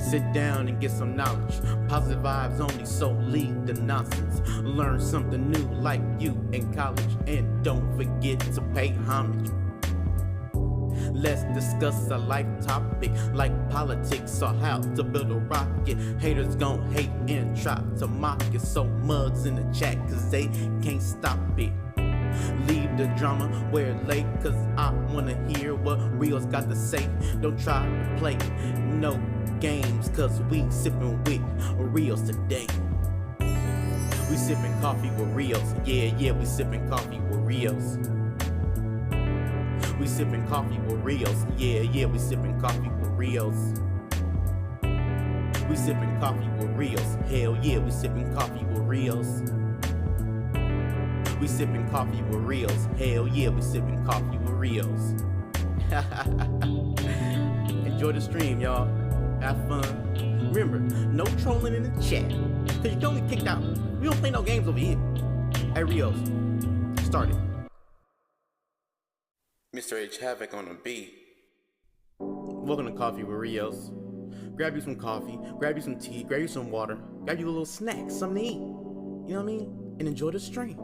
Sit down and get some knowledge. Positive vibes only, so leave the nonsense. Learn something new like you in college. And don't forget to pay homage. Let's discuss a life topic like politics or how to build a rocket. Haters gon' hate and try to mock it. So mugs in the chat cause they can't stop it. Leave the drama where it lay, cause I wanna hear what Rios got to say. Don't try to play no games, cause we sippin' with Rios today. We sippin' coffee with Rios, yeah, we sippin' coffee with Rios. We sippin' coffee with Rios, yeah, we sippin' coffee with Rios. We sippin' coffee with Rios, hell yeah, we sippin' coffee with Rios. We sippin' coffee with Rios, hell yeah, we sippin' coffee with Rios. Enjoy the stream, y'all. Have fun. Remember, no trolling in the chat, cause you don't get kicked out. We don't play no games over here. Hey Rios, start it. Mr. H Havoc on the beat. Welcome to Coffee with Rios. Grab you some coffee, grab you some tea, grab you some water, grab you a little snack, something to eat. You know what I mean? And enjoy the stream.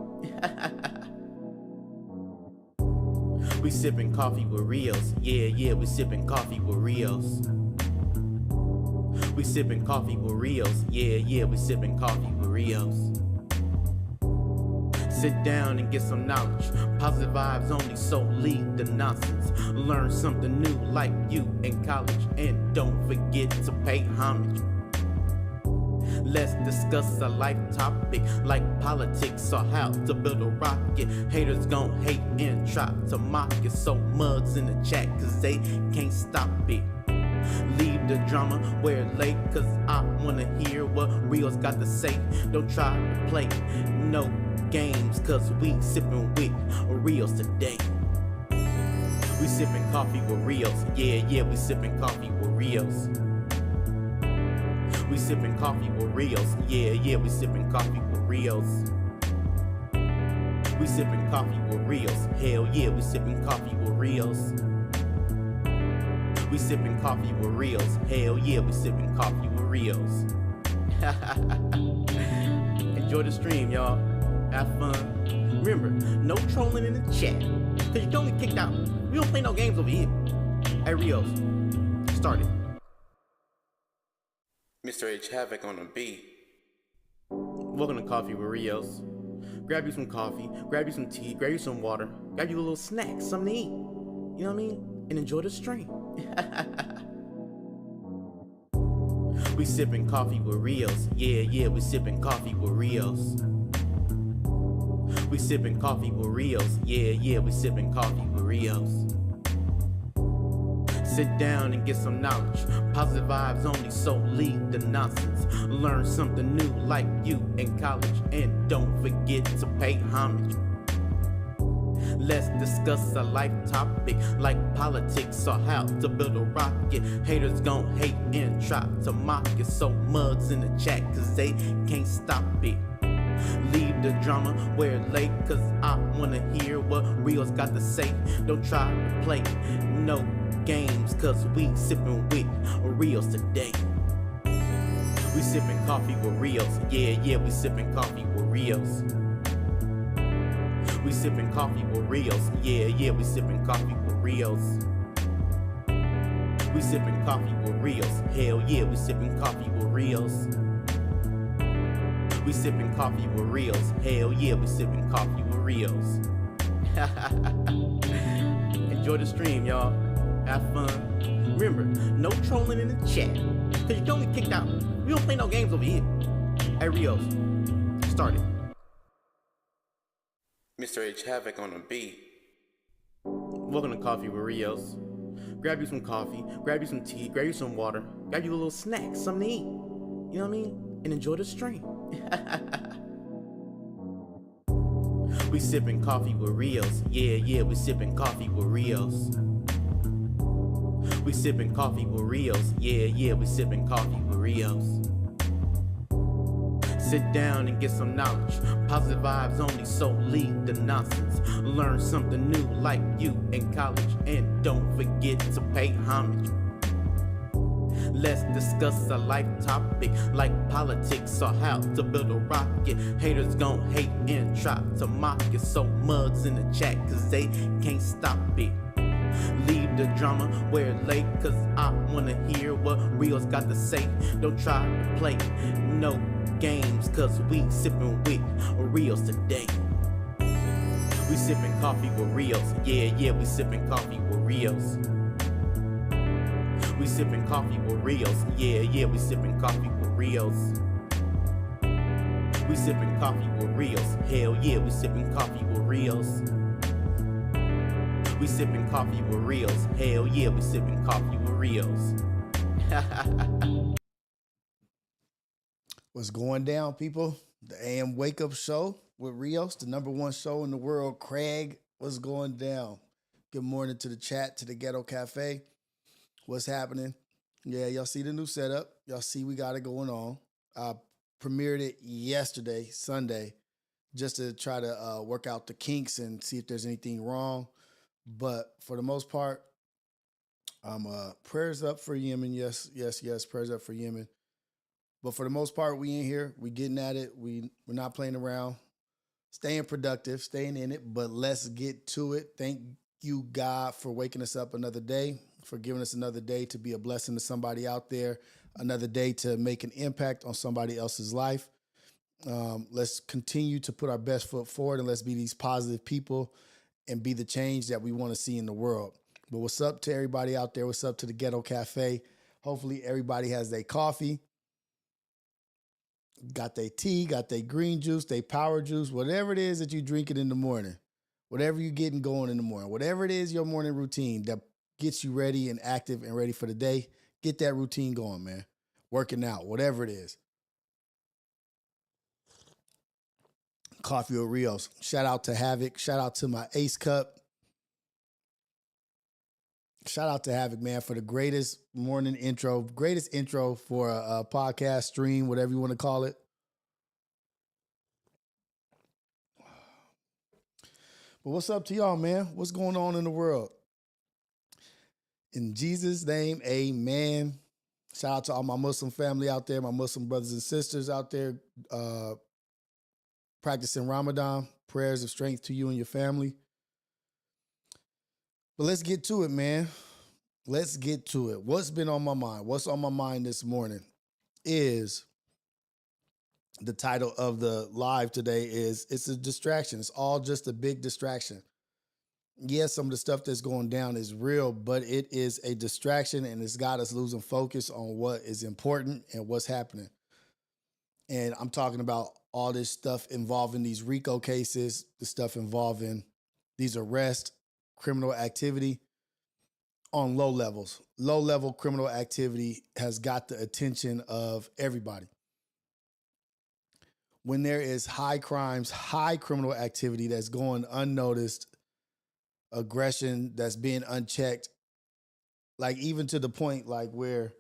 We sippin' coffee with Rios, yeah, we sippin' coffee with Rios. We sippin' coffee with Rios, yeah, we sippin' coffee with Rios. Sit down and get some knowledge. Positive vibes only, so leave the nonsense. Learn something new like you in college. And don't forget to pay homage. Let's discuss a life topic like politics or how to build a rocket. Haters gon' hate and try to mock it. So mugs in the chat cause they can't stop it. Leave the drama where it lay, cause I wanna hear what Rios got to say. Don't try to play no games, cause we sippin' with Rios today. We sippin' coffee with Rios, yeah, we sippin' coffee with Rios. We sippin' coffee with Rios, yeah, we sippin' coffee with Rios. We sippin' coffee with Rios, hell yeah, we sippin' coffee with Rios. We sippin' coffee with Rios, hell yeah, we sippin' coffee with Rios. Enjoy the stream, y'all. Have fun. Remember, no trolling in the chat, cause you don't get kicked out. We don't play no games over here. Hey Rios, start it. Mr. H Havoc on the beat. Welcome to Coffee with Rios. Grab you some coffee, grab you some tea, grab you some water, grab you a little snack, something to eat. You know what I mean? And enjoy the stream. We sippin' coffee with Rios, yeah, we sippin' coffee with Rios. We sippin' coffee with Rios, yeah, we sippin' coffee with Rios. Sit down and get some knowledge. Positive vibes only, so leave the nonsense. Learn something new like you in college. And don't forget to pay homage. Let's discuss a life topic like politics or how to build a rocket. Haters gon' hate and try to mock it. So mugs in the chat cause they can't stop it. Leave the drama where it lay, cause I wanna hear what Rios got to say. Don't try to play no games, cause we sippin' with Rios today. We sippin' coffee with Rios, yeah, we sippin' coffee with Rios. We sippin' coffee with Rios, yeah, we sippin' coffee with Rios. We sippin' coffee with Rios, hell yeah, we sippin' coffee with Rios. We sippin' coffee with Rios, hell yeah, we sippin' coffee with Rios. Enjoy the stream, y'all. Have fun. Remember, no trolling in the chat, cause you don't get kicked out. We don't play no games over here. Hey Rios, start it. Mr. H Havoc on the beat. Welcome to Coffee with Rios. Grab you some coffee, grab you some tea, grab you some water, grab you a little snack, something to eat. You know what I mean? And enjoy the stream. We sippin' coffee with Rios, yeah, we sippin' coffee with Rios. We sippin' coffee with Rios, yeah, we sippin' coffee with Rios. Sit down and get some knowledge. Positive vibes only, so leave the nonsense. Learn something new like you in college. And don't forget to pay homage. Let's discuss a life topic like politics or how to build a rocket. Haters gon' hate and try to mock it. So mugs in the chat cause they can't stop it. Leave the drama where it lay, cause I wanna hear what Rios got to say. Don't try to play no games, cause we sippin' with Rios today. We sippin' coffee with Rios, yeah, we sippin' coffee with Rios. We sippin' coffee with Rios, yeah, we sippin' coffee with Rios. We sippin' coffee with Rios, hell yeah, we sippin' coffee with Rios. We sippin' coffee with Rios, hell yeah, we sippin' coffee with Rios. What's going down, people? The AM Wake Up Show with Rios, the #1 show in the world. Craig, what's going down? Good morning to the chat, to the Ghetto Cafe. What's happening? Yeah, y'all see the new setup. Y'all see we got it going on. I premiered it yesterday, Sunday, just to try to work out the kinks and see if there's anything wrong. But for the most part, prayers up for Yemen. Yes, prayers up for Yemen. But for the most part, we in here. We getting at it. We're not playing around. Staying productive, staying in it. But let's get to it. Thank you, God, for waking us up another day, for giving us another day to be a blessing to somebody out there, another day to make an impact on somebody else's life. Let's continue to put our best foot forward, and let's be these positive people and be the change that we want to see in the world. But what's up to everybody out there? What's up to the Ghetto Cafe? Hopefully everybody has their coffee, got their tea, got their green juice, their power juice, whatever it is that you drinking in the morning, whatever you're getting going in the morning, whatever it is your morning routine that gets you ready and active and ready for the day, get that routine going, man. Working out, whatever it is. Coffee with Rios. Shout out to Havoc. Shout out to my Ace Cup. Shout out to Havoc, man, for the greatest morning intro, greatest intro for a podcast, stream, whatever you want to call it. But what's up to y'all, man? What's going on in the world? In Jesus' name, amen. Shout out to all my Muslim family out there, my Muslim brothers and sisters out there practicing Ramadan. Prayers of strength to you and your family. But let's get to it, man. Let's get to it. What's been on my mind? What's on my mind this morning is the title of the live today is It's a Distraction. It's all just a big distraction. Yes, some of the stuff that's going down is real, but it is a distraction, and it's got us losing focus on what is important and what's happening. And I'm talking about all this stuff involving these RICO cases, the stuff involving these arrests, criminal activity on low levels. Low-level criminal activity has got the attention of everybody. When there is high crimes, high criminal activity that's going unnoticed, aggression that's being unchecked, like even to the point like where,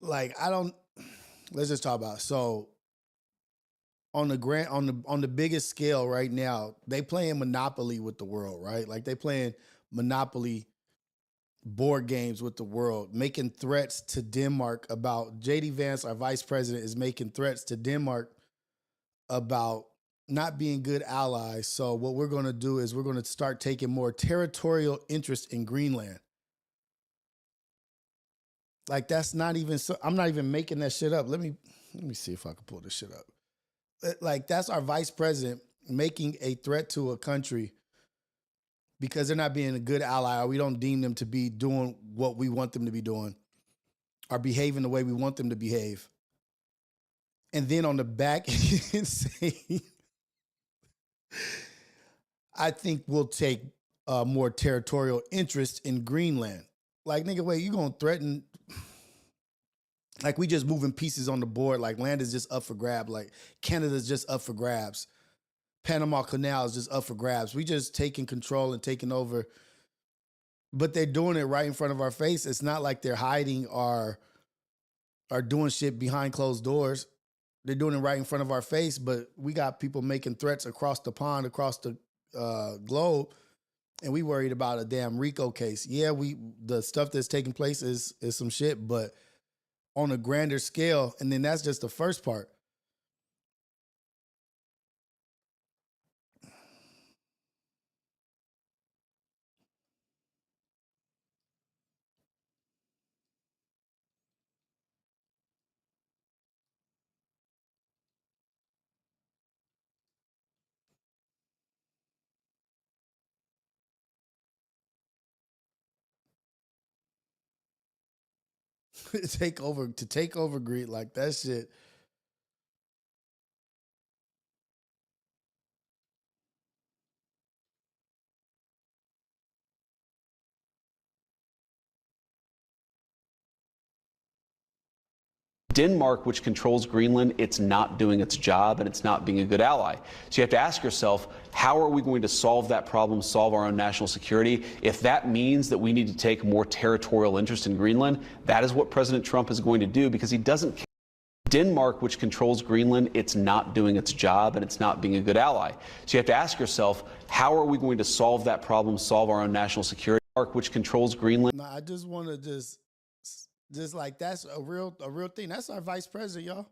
like let's just talk about it. So on the biggest scale right now, they playing Monopoly with the world, right? Like they playing Monopoly board games with the world, making threats to Denmark about J.D. Vance, our vice president, is making threats to Denmark about not being good allies. So what we're going to do is we're going to start taking more territorial interest in Greenland. Like that's not even, I'm not even making that shit up. Let me see if I can pull this shit up. Like that's our vice president making a threat to a country because they're not being a good ally, or we don't deem them to be doing what we want them to be doing, or behaving the way we want them to behave. And then on the back end saying, I think we'll take more territorial interest in Greenland. Like, nigga, wait, you gonna threaten? Like, we just moving pieces on the board. Like, land is just up for grabs. Like, Canada's just up for grabs. Panama Canal is just up for grabs. We just taking control and taking over. But they're doing it right in front of our face. It's not like they're hiding or doing shit behind closed doors. They're doing it right in front of our face, but we got people making threats across the pond, across the globe, and we worried about a damn RICO case. Yeah, the stuff that's taking place is some shit, but on a grander scale, and then that's just the first part. take over Greed, like that shit. Denmark, which controls Greenland, it's not doing its job and it's not being a good ally. So you have to ask yourself, how are we going to solve that problem, solve our own national security? If that means that we need to take more territorial interest in Greenland, that is what President Trump is going to do, because he doesn't care. Denmark, which controls Greenland, it's not doing its job and it's not being a good ally. So you have to ask yourself, how are we going to solve that problem, solve our own national security? Denmark, which controls Greenland. I just want to just like, that's a real thing. That's our vice president, y'all.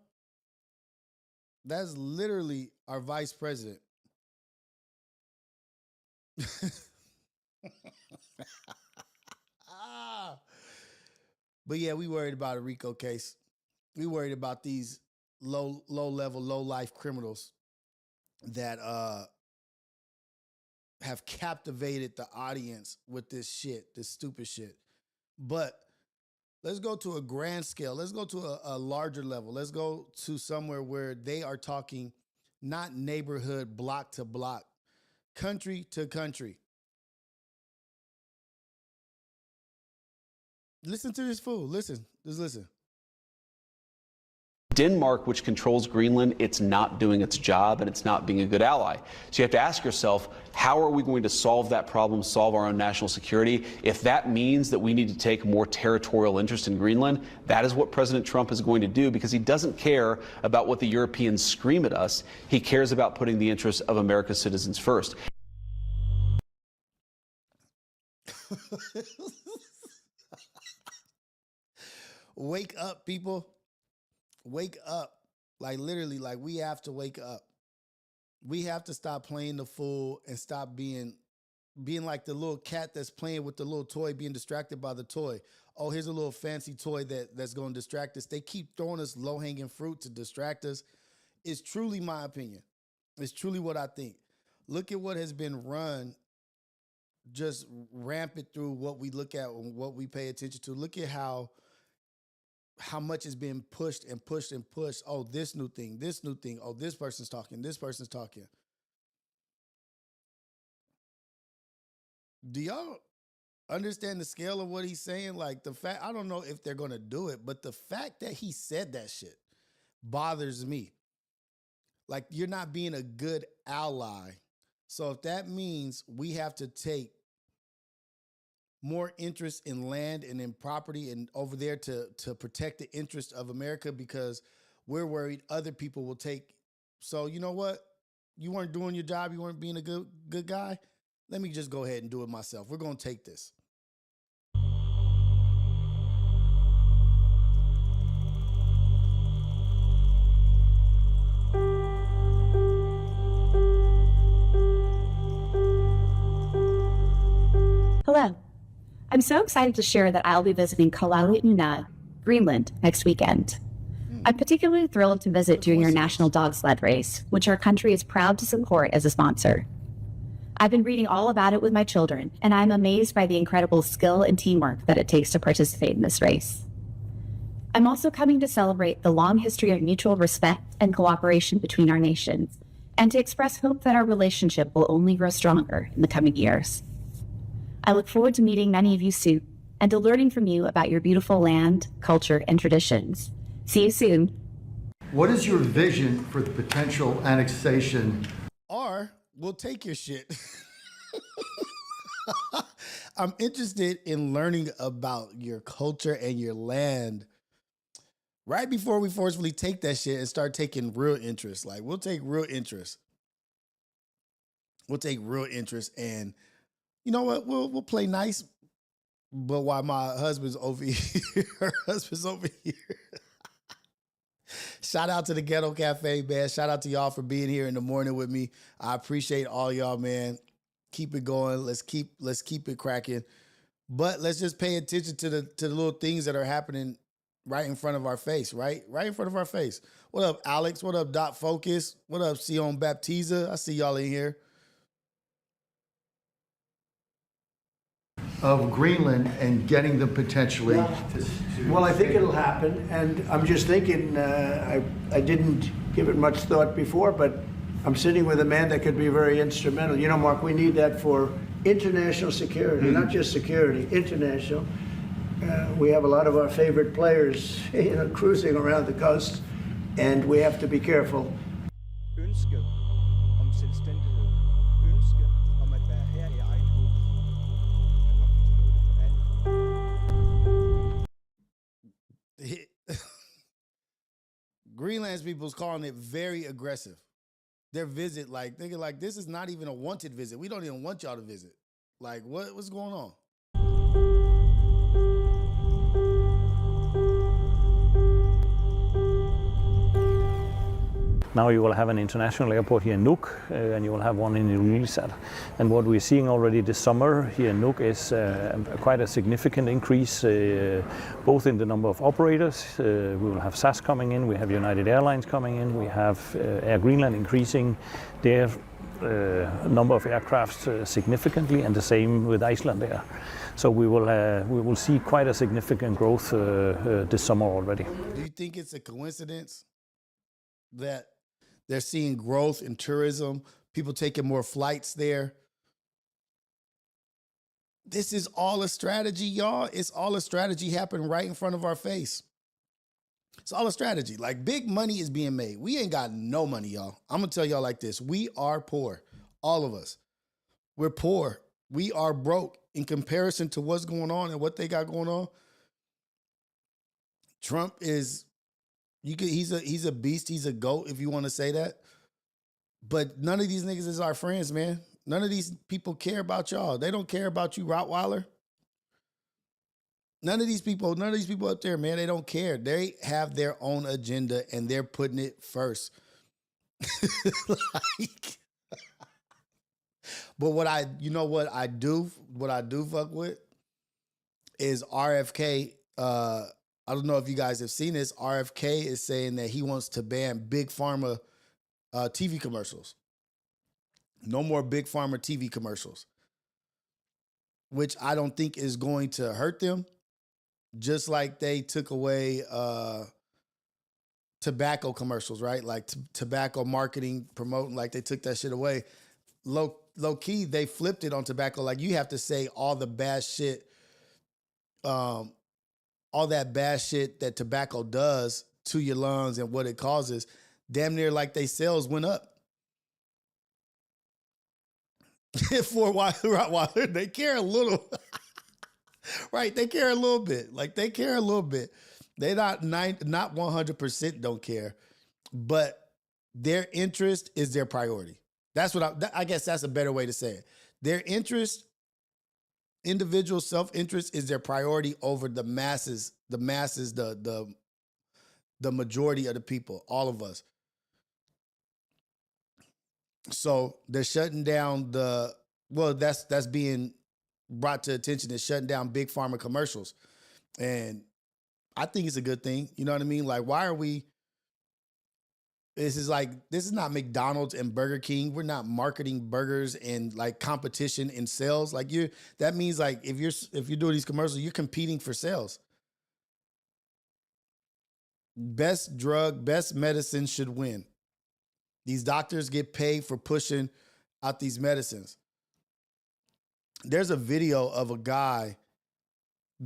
That's literally our vice president. But yeah, we worried about a RICO case. We worried about these low level, low life criminals that have captivated the audience with this shit, this stupid shit. But let's go to a grand scale. Let's go to a larger level. Let's go to somewhere where they are talking not neighborhood, block to block, country to country. Listen to this fool. Listen. Just listen. Denmark, which controls Greenland, it's not doing its job and it's not being a good ally. So you have to ask yourself, how are we going to solve that problem, solve our own national security? If that means that we need to take more territorial interest in Greenland, that is what President Trump is going to do, because he doesn't care about what the Europeans scream at us. He cares about putting the interests of America's citizens first. Wake up, people. Wake up. Like, literally, like, we have to wake up. We have to stop playing the fool and stop being like the little cat that's playing with the little toy, being distracted by the toy. Oh, here's a little fancy toy that's going to distract us. They keep throwing us low-hanging fruit to distract us. It's truly my opinion. It's truly what I think. Look at what has been run just rampant through what we look at and what we pay attention to. Look at how much is being pushed and pushed and pushed. Oh, this new thing. Oh, this person's talking. Do y'all understand the scale of what he's saying? Like, the fact, I don't know if they're going to do it, but the fact that he said that shit bothers me. Like, you're not being a good ally. So if that means we have to take more interest in land and in property and over there to protect the interest of America, because we're worried other people will take. So you know what? You weren't doing your job. You weren't being a good guy. Let me just go ahead and do it myself. We're going to take this. Hello. I'm so excited to share that I'll be visiting Kalaalleq, Greenland, next weekend. I'm particularly thrilled to visit during our national dog sled race, which our country is proud to support as a sponsor. I've been reading all about it with my children, and I'm amazed by the incredible skill and teamwork that it takes to participate in this race. I'm also coming to celebrate the long history of mutual respect and cooperation between our nations, and to express hope that our relationship will only grow stronger in the coming years. I look forward to meeting many of you soon and to learning from you about your beautiful land, culture, and traditions. See you soon. What is your vision for the potential annexation? Or we'll take your shit. I'm interested in learning about your culture and your land right before we forcefully take that shit and start taking real interest. Like, we'll take real interest. And you know what? We'll play nice, but while my husband's over here, her husband's over here. Shout out to the Ghetto Cafe, man. Shout out to y'all for being here in the morning with me. I appreciate all y'all, man. Keep it going. Let's keep it cracking. But let's just pay attention to the little things that are happening right in front of our face, right? Right in front of our face. What up, Alex? What up, Dot Focus? What up, Sion Baptiza? I see y'all in here. Of Greenland and getting them potentially Well, I think it'll happen, and I'm just thinking, I didn't give it much thought before, but I'm sitting with a man that could be very instrumental. You know, Mark, we need that for international security, not just security, international. We have a lot of our favorite players, cruising around the coast, and we have to be careful. Ønske om selvstændighed. Ønske om at være her i eget hus. Jeg kan nok forstå det for alle. Greenland's people's calling it very aggressive. Their visit, like, thinking like this is not even a wanted visit. We don't even want y'all to visit. Like, what's going on? Now you will have an international airport here in Nuuk, and you will have one in Ilulissat. And what we're seeing already this summer here in Nuuk is quite a significant increase, both in the number of operators. We will have SAS coming in, we have United Airlines coming in, we have Air Greenland increasing their number of aircrafts significantly, and the same with Iceland Air. So we will see quite a significant growth this summer already. Do you think it's a coincidence that they're seeing growth in tourism, people taking more flights there? This is all a strategy, y'all. It's all a strategy happening right in front of our face. It's all a strategy. Like, big money is being made. We ain't got no money, y'all. I'm going to tell y'all like this. We are poor. All of us. We're poor. We are broke in comparison to what's going on and what they got going on. Trump is... he's a beast. He's a goat, if you want to say that. But none of these niggas is our friends, man. None of these people care about y'all. They don't care about you, Rottweiler. None of these people up there, man, they don't care. They have their own agenda and they're putting it first. Like, but what I do fuck with is RFK. I don't know if you guys have seen this. RFK is saying that he wants to ban big pharma TV commercials. No more big pharma TV commercials, which I don't think is going to hurt them. Just like they took away tobacco commercials, right? Like tobacco marketing, promoting, like they took that shit away. Low key, they flipped it on tobacco. Like, you have to say all the bad shit, all that bad shit that tobacco does to your lungs and what it causes. Damn near like they sales went up. For Rottweiler, they care a little. Right, they care a little bit. Like, they care a little bit. They not 100% don't care, but their interest is their priority. That's what I guess that's a better way to say it. Their interest, individual self-interest, is their priority over the masses, the majority of the people, all of us. So they're shutting down that's being brought to attention. They're shutting down big pharma commercials. And I think it's a good thing. You know what I mean? Like, why are we, this is not McDonald's and Burger King. We're not marketing burgers and like competition in sales. Like, that means like if you're doing these commercials, you're competing for sales. Best drug, best medicine should win. These doctors get paid for pushing out these medicines. There's a video of a guy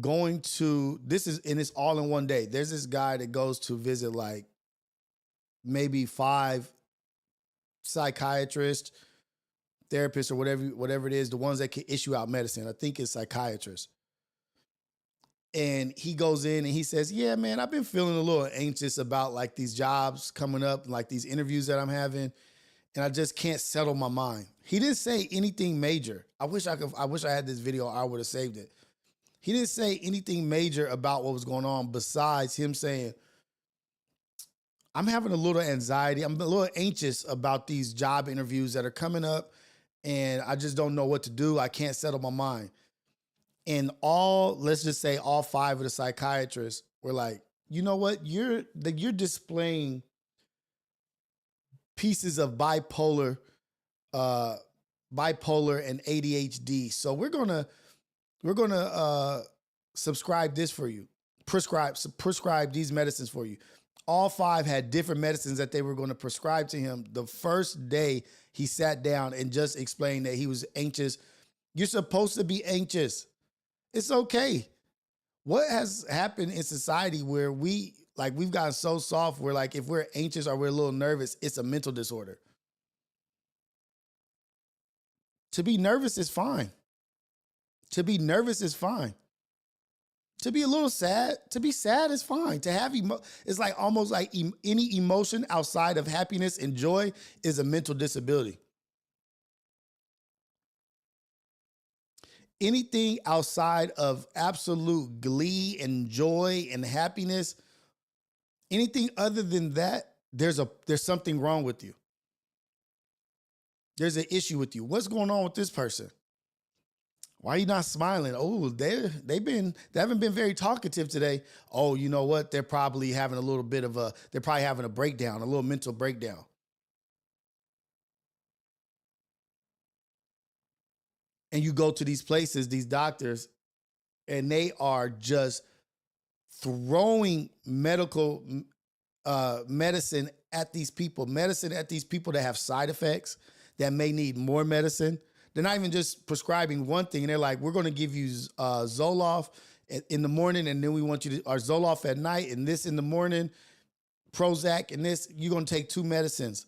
going to, it's all in one day. There's this guy that goes to visit like maybe 5 psychiatrists, therapists, or whatever it is, the ones that can issue out medicine. I think it's psychiatrists. And he goes in and he says, yeah, man, I've been feeling a little anxious about like these jobs coming up, like these interviews that I'm having. and I just can't settle my mind. He didn't say anything major. I wish I had this video. I would have saved it. He didn't say anything major about what was going on besides him saying, I'm having a little anxiety. I'm a little anxious about these job interviews that are coming up, and I just don't know what to do. I can't settle my mind. And let's just say all 5 of the psychiatrists were like, you know what? You're displaying pieces of bipolar and ADHD. So we're gonna prescribe these medicines for you. All 5 had different medicines that they were going to prescribe to him the first day he sat down and just explained that he was anxious. You're supposed to be anxious. It's okay. What has happened in society where we've gotten so soft where like if we're anxious or we're a little nervous, it's a mental disorder. To be nervous is fine. To be nervous is fine. To be a little sad, to be sad is fine. To have it's like almost like any emotion outside of happiness and joy is a mental disability. Anything outside of absolute glee and joy and happiness, anything other than that, there's something wrong with you. There's an issue with you. What's going on with this person? Why are you not smiling? Oh, they haven't been very talkative today. Oh, you know what? They're probably having a breakdown, a little mental breakdown. And you go to these places, these doctors, and they are just throwing medical medicine at these people that have side effects, that may need more medicine. They're not even just prescribing one thing. And they're like, we're going to give you Zoloft in the morning, and then we want you to, or Zoloft at night, and this in the morning, Prozac, and this, you're going to take 2 medicines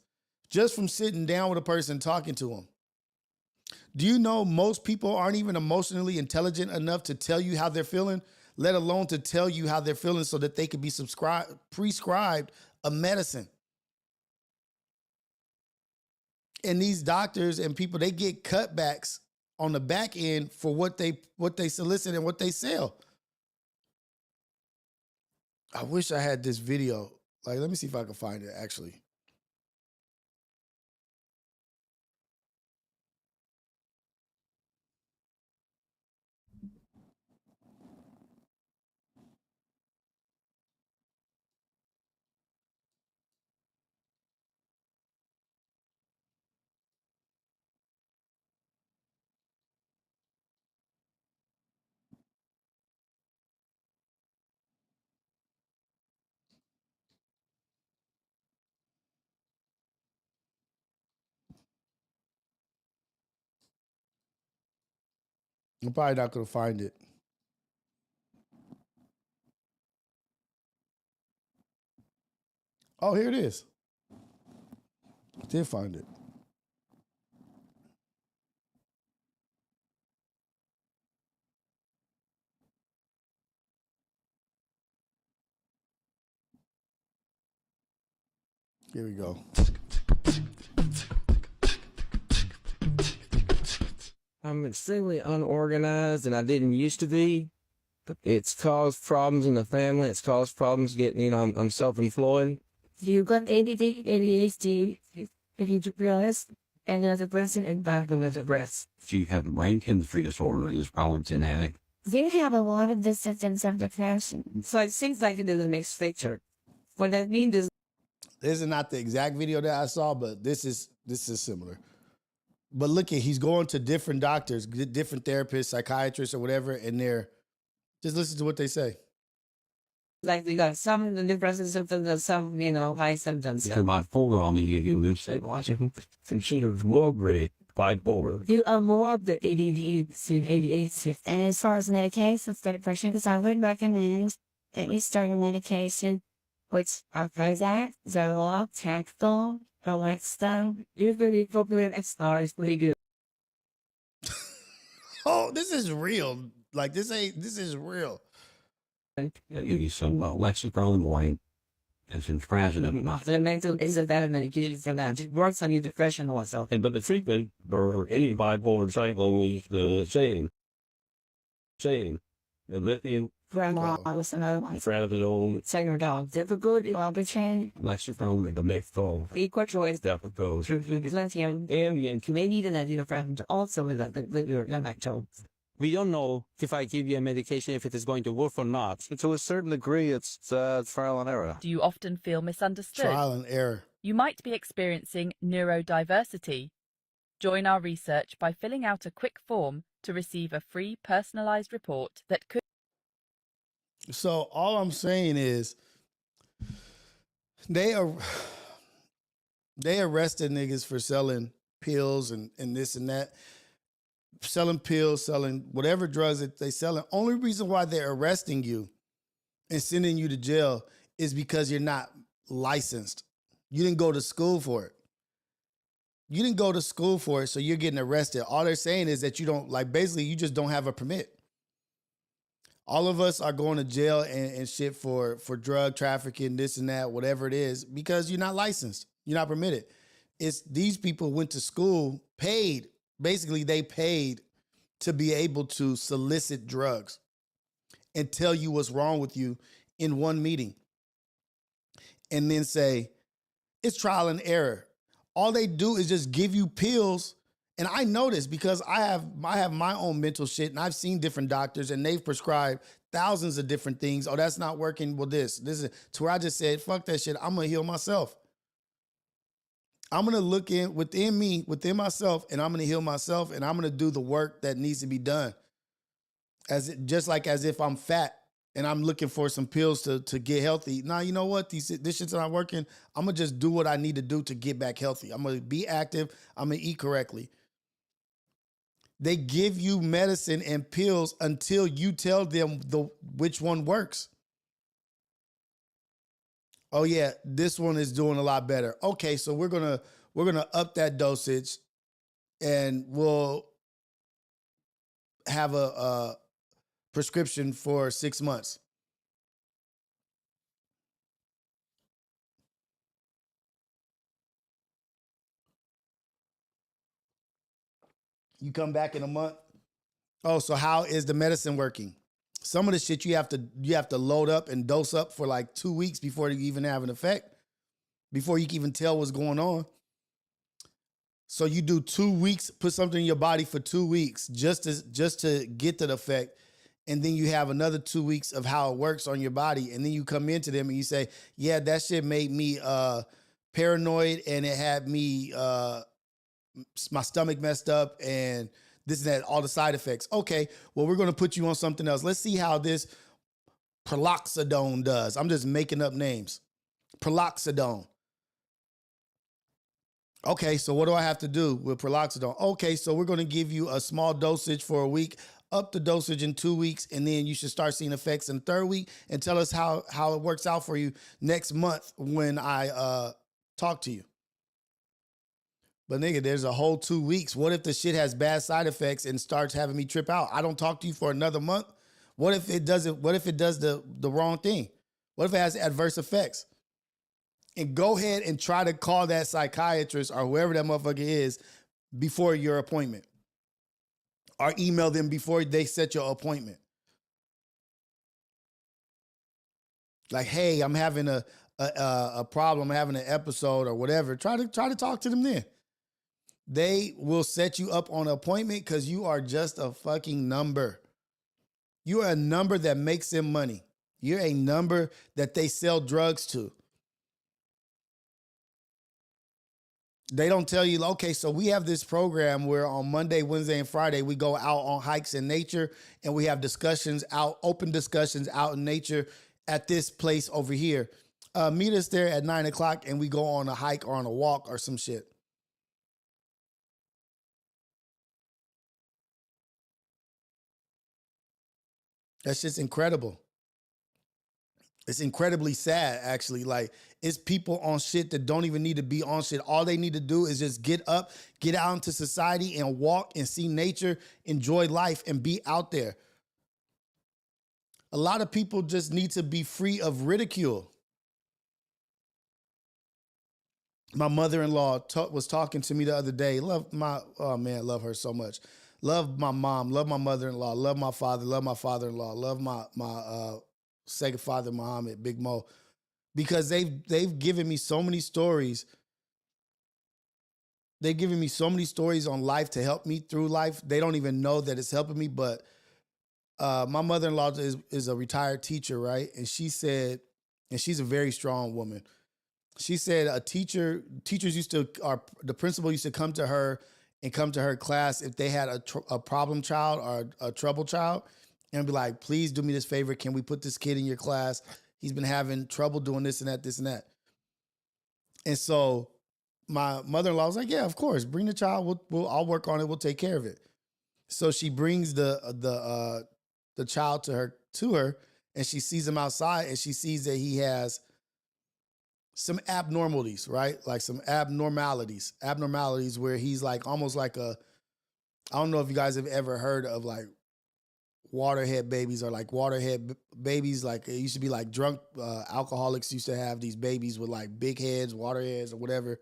just from sitting down with a person talking to them. Do you know most people aren't even emotionally intelligent enough to tell you how they're feeling, let alone to tell you how they're feeling so that they could be prescribed a medicine? And these doctors and people, they get cutbacks on the back end for what they solicit and what they sell. I wish I had this video. Like, let me see if I can find it, actually. I'm probably not going to find it. Oh, here it is. I did find it. Here we go. I'm extremely unorganized, and I didn't used to be. It's caused problems in the family. It's caused problems getting, I'm self-employed. You got ADD, ADHD, if you realize, and another person and back with the breath. Do you have brain chemistry disorder? Is problems in having? You have a lot of the symptoms of depression. So it seems like it is a mixed picture. What that means is, This is not the exact video that I saw, but this is similar. But look at, he's going to different doctors, different therapists, psychiatrists, or whatever, and they're just listen to what they say. like we got some depressive symptoms and some, high symptoms. Yeah, bipolar on you say, watching consider low grade bipolar. You are more of the ADD to ADHD. And as far as medication for depression, because I would recommend that you start a medication, which are Prozac, Zoloft, Topical, Alexa. Usually popular XR is pretty good. Oh, this is real. Like, this is real. You some lexicon wine. As in president. The mental is a better medication for that. It works on your depression also. And but the treatment for any bipolar cycle is the same. The lithium. Grandma was another one. Tramadol. Second dog. Difficult, Albertine. Lexapro, the next goal. Equal choice. Topical. Lithium. And maybe the idea friend also with your lactose. We don't know if I give you a medication if it is going to work or not. To a certain degree, it's trial and error. Do you often feel misunderstood? Trial and error. You might be experiencing neurodiversity. Join our research by filling out a quick form to receive a free personalized report that could. So all I'm saying is they arrested niggas for selling pills and this and that. Selling pills, selling whatever drugs that they selling. Only reason why they're arresting you and sending you to jail is because you're not licensed. You didn't go to school for it. You didn't go to school for it, so you're getting arrested. All they're saying is that you don't, like, basically you just don't have a permit. All of us are going to jail and shit for drug trafficking, this and that, whatever it is, because you're not licensed. You're not permitted. It's these people went to school, paid. Basically, they paid to be able to solicit drugs and tell you what's wrong with you in one meeting. And then say, it's trial and error. All they do is just give you pills. And I know this because I have my own mental shit, and I've seen different doctors, and they've prescribed thousands of different things. Oh, that's not working. Well, this is to where I just said, fuck that shit. I'm going to heal myself. I'm going to look within myself, and I'm going to heal myself, and I'm going to do the work that needs to be done. Just like as if I'm fat and I'm looking for some pills to get healthy. Now, you know what? This shit's not working. I'm going to just do what I need to do to get back healthy. I'm going to be active. I'm going to eat correctly. They give you medicine and pills until you tell them which one works. Oh yeah, this one is doing a lot better. Okay, so we're gonna up that dosage, and we'll have a prescription for 6 months. You come back in a month. Oh, so how is the medicine working? Some of the shit you have to load up and dose up for like 2 weeks before you even have an effect, before you can even tell what's going on. So you do 2 weeks, put something in your body for 2 weeks just to get that effect. And then you have another 2 weeks of how it works on your body. And then you come into them and you say, yeah, that shit made me paranoid, and it had me, my stomach messed up, and this and that, all the side effects. Okay, well, we're going to put you on something else. Let's see how this praloxidone does. I'm just making up names. Praloxidone. Okay, so what do I have to do with praloxidone? Okay, so we're going to give you a small dosage for a week, up the dosage in 2 weeks, and then you should start seeing effects in the third week, and tell us how it works out for you next month when I talk to you. But nigga, there's a whole 2 weeks. What if the shit has bad side effects and starts having me trip out? I don't talk to you for another month. What if it doesn't? What if it does the wrong thing? What if it has adverse effects? And go ahead and try to call that psychiatrist or whoever that motherfucker is before your appointment. Or email them before they set your appointment. Like, hey, I'm having a problem, I'm having an episode or whatever. Try to talk to them then. They will set you up on an appointment because you are just a fucking number. You are a number that makes them money. You're a number that they sell drugs to. They don't tell you, okay, so we have this program where on Monday, Wednesday, and Friday, we go out on hikes in nature, and we have discussions out, open discussions out in nature at this place over here. Meet us there at 9 o'clock, and we go on a hike or on a walk or some shit. That's just incredible. It's incredibly sad, actually. Like, it's people on shit that don't even need to be on shit. All they need to do is just get up, get out into society and walk and see nature, enjoy life, and be out there. A lot of people just need to be free of ridicule. my mother-in-law was talking to me the other day. Love her so much. Love my mom, love my mother-in-law, love my father, love my father-in-law, love my second father, Muhammad, Big Mo, because they've given me so many stories. They've given me so many stories on life to help me through life. They don't even know that it's helping me, but my mother-in-law is a retired teacher, right? And she said, and she's a very strong woman. She said the principal used to come to her class if they had a problem child or a trouble child and be like, please do me this favor. Can we put this kid in your class? He's been having trouble doing this and that, this and that. And so my mother-in-law was like, yeah, of course, bring the child. I'll work on it. We'll take care of it. So she brings the child to her and she sees him outside and she sees that he has some abnormalities, right? Like some abnormalities where he's like almost like I don't know if you guys have ever heard of like waterhead babies or like waterhead babies. Like it used to be like drunk alcoholics used to have these babies with like big heads, waterheads or whatever.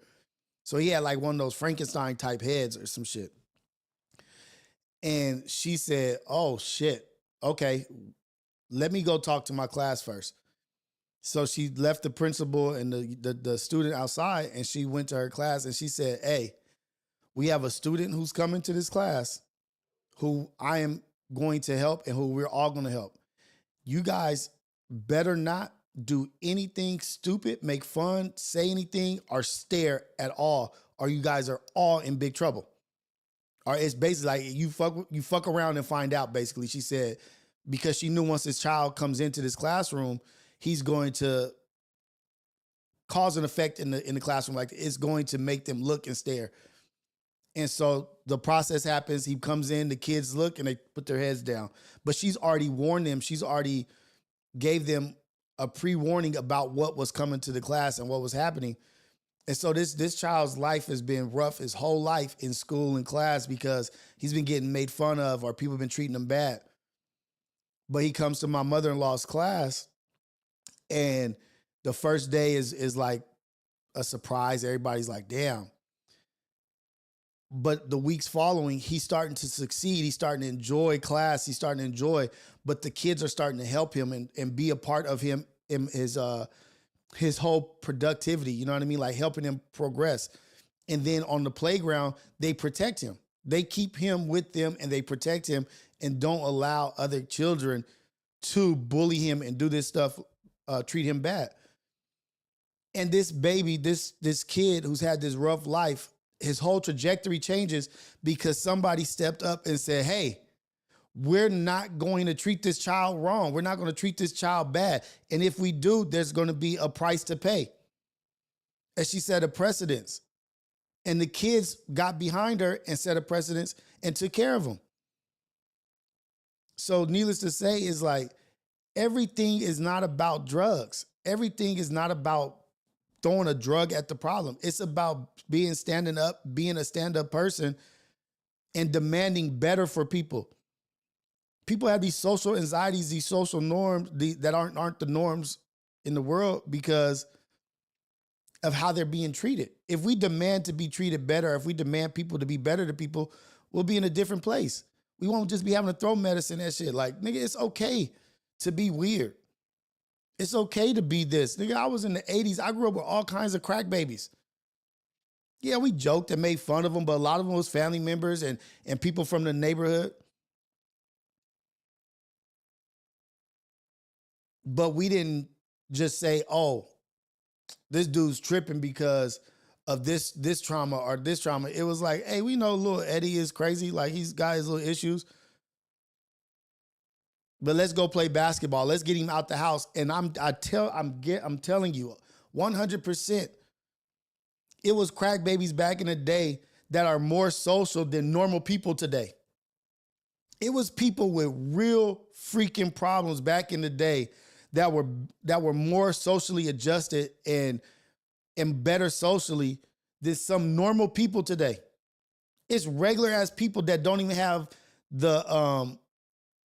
So he had like one of those Frankenstein type heads or some shit. And she said, oh shit, okay, let me go talk to my class first. So she left the principal and the student outside and she went to her class and she said, hey, we have a student who's coming to this class who I am going to help and who we're all going to help. You guys better not do anything stupid, make fun, say anything, or stare at all, or you guys are all in big trouble. Or it's basically like you fuck around and find out, basically, she said, because she knew once this child comes into this classroom, he's going to cause an effect in the classroom. Like it's going to make them look and stare. And so the process happens. He comes in, the kids look and they put their heads down. But she's already warned them. She's already gave them a pre-warning about what was coming to the class and what was happening. And so this child's life has been rough his whole life in school and class because he's been getting made fun of or people have been treating him bad. But he comes to my mother-in-law's class and the first day is like a surprise. Everybody's like, damn. But the weeks following, he's starting to succeed. He's starting to enjoy class. He's starting to enjoy, but the kids are starting to help him and be a part of him in his whole productivity. You know what I mean? Like helping him progress. And then on the playground, they protect him. They keep him with them and they protect him and don't allow other children to bully him and do this stuff, treat him bad. And this baby, this kid who's had this rough life, his whole trajectory changes because somebody stepped up and said, hey, we're not going to treat this child wrong. We're not going to treat this child bad. And if we do, there's going to be a price to pay. And she set a precedence. And the kids got behind her and set a precedence and took care of him. So needless to say is like, everything is not about drugs. Everything is not about throwing a drug at the problem. It's about standing up, being a stand-up person and demanding better for people. People have these social anxieties, these social norms that aren't the norms in the world because of how they're being treated. If we demand to be treated better, if we demand people to be better to people, we'll be in a different place. We won't just be having to throw medicine at shit. Like, nigga, it's okay to be weird. It's okay to be this. Nigga, I was in the 80s. I grew up with all kinds of crack babies. Yeah, we joked and made fun of them, but a lot of them was family members and people from the neighborhood. But we didn't just say, oh, this dude's tripping because of this trauma or this trauma. It was like, hey, we know little Eddie is crazy. Like he's got his little issues. But let's go play basketball. Let's get him out the house. And I'm telling you, 100%, it was crack babies back in the day that are more social than normal people today. It was people with real freaking problems back in the day that were more socially adjusted and better socially than some normal people today. It's regular ass people that don't even have the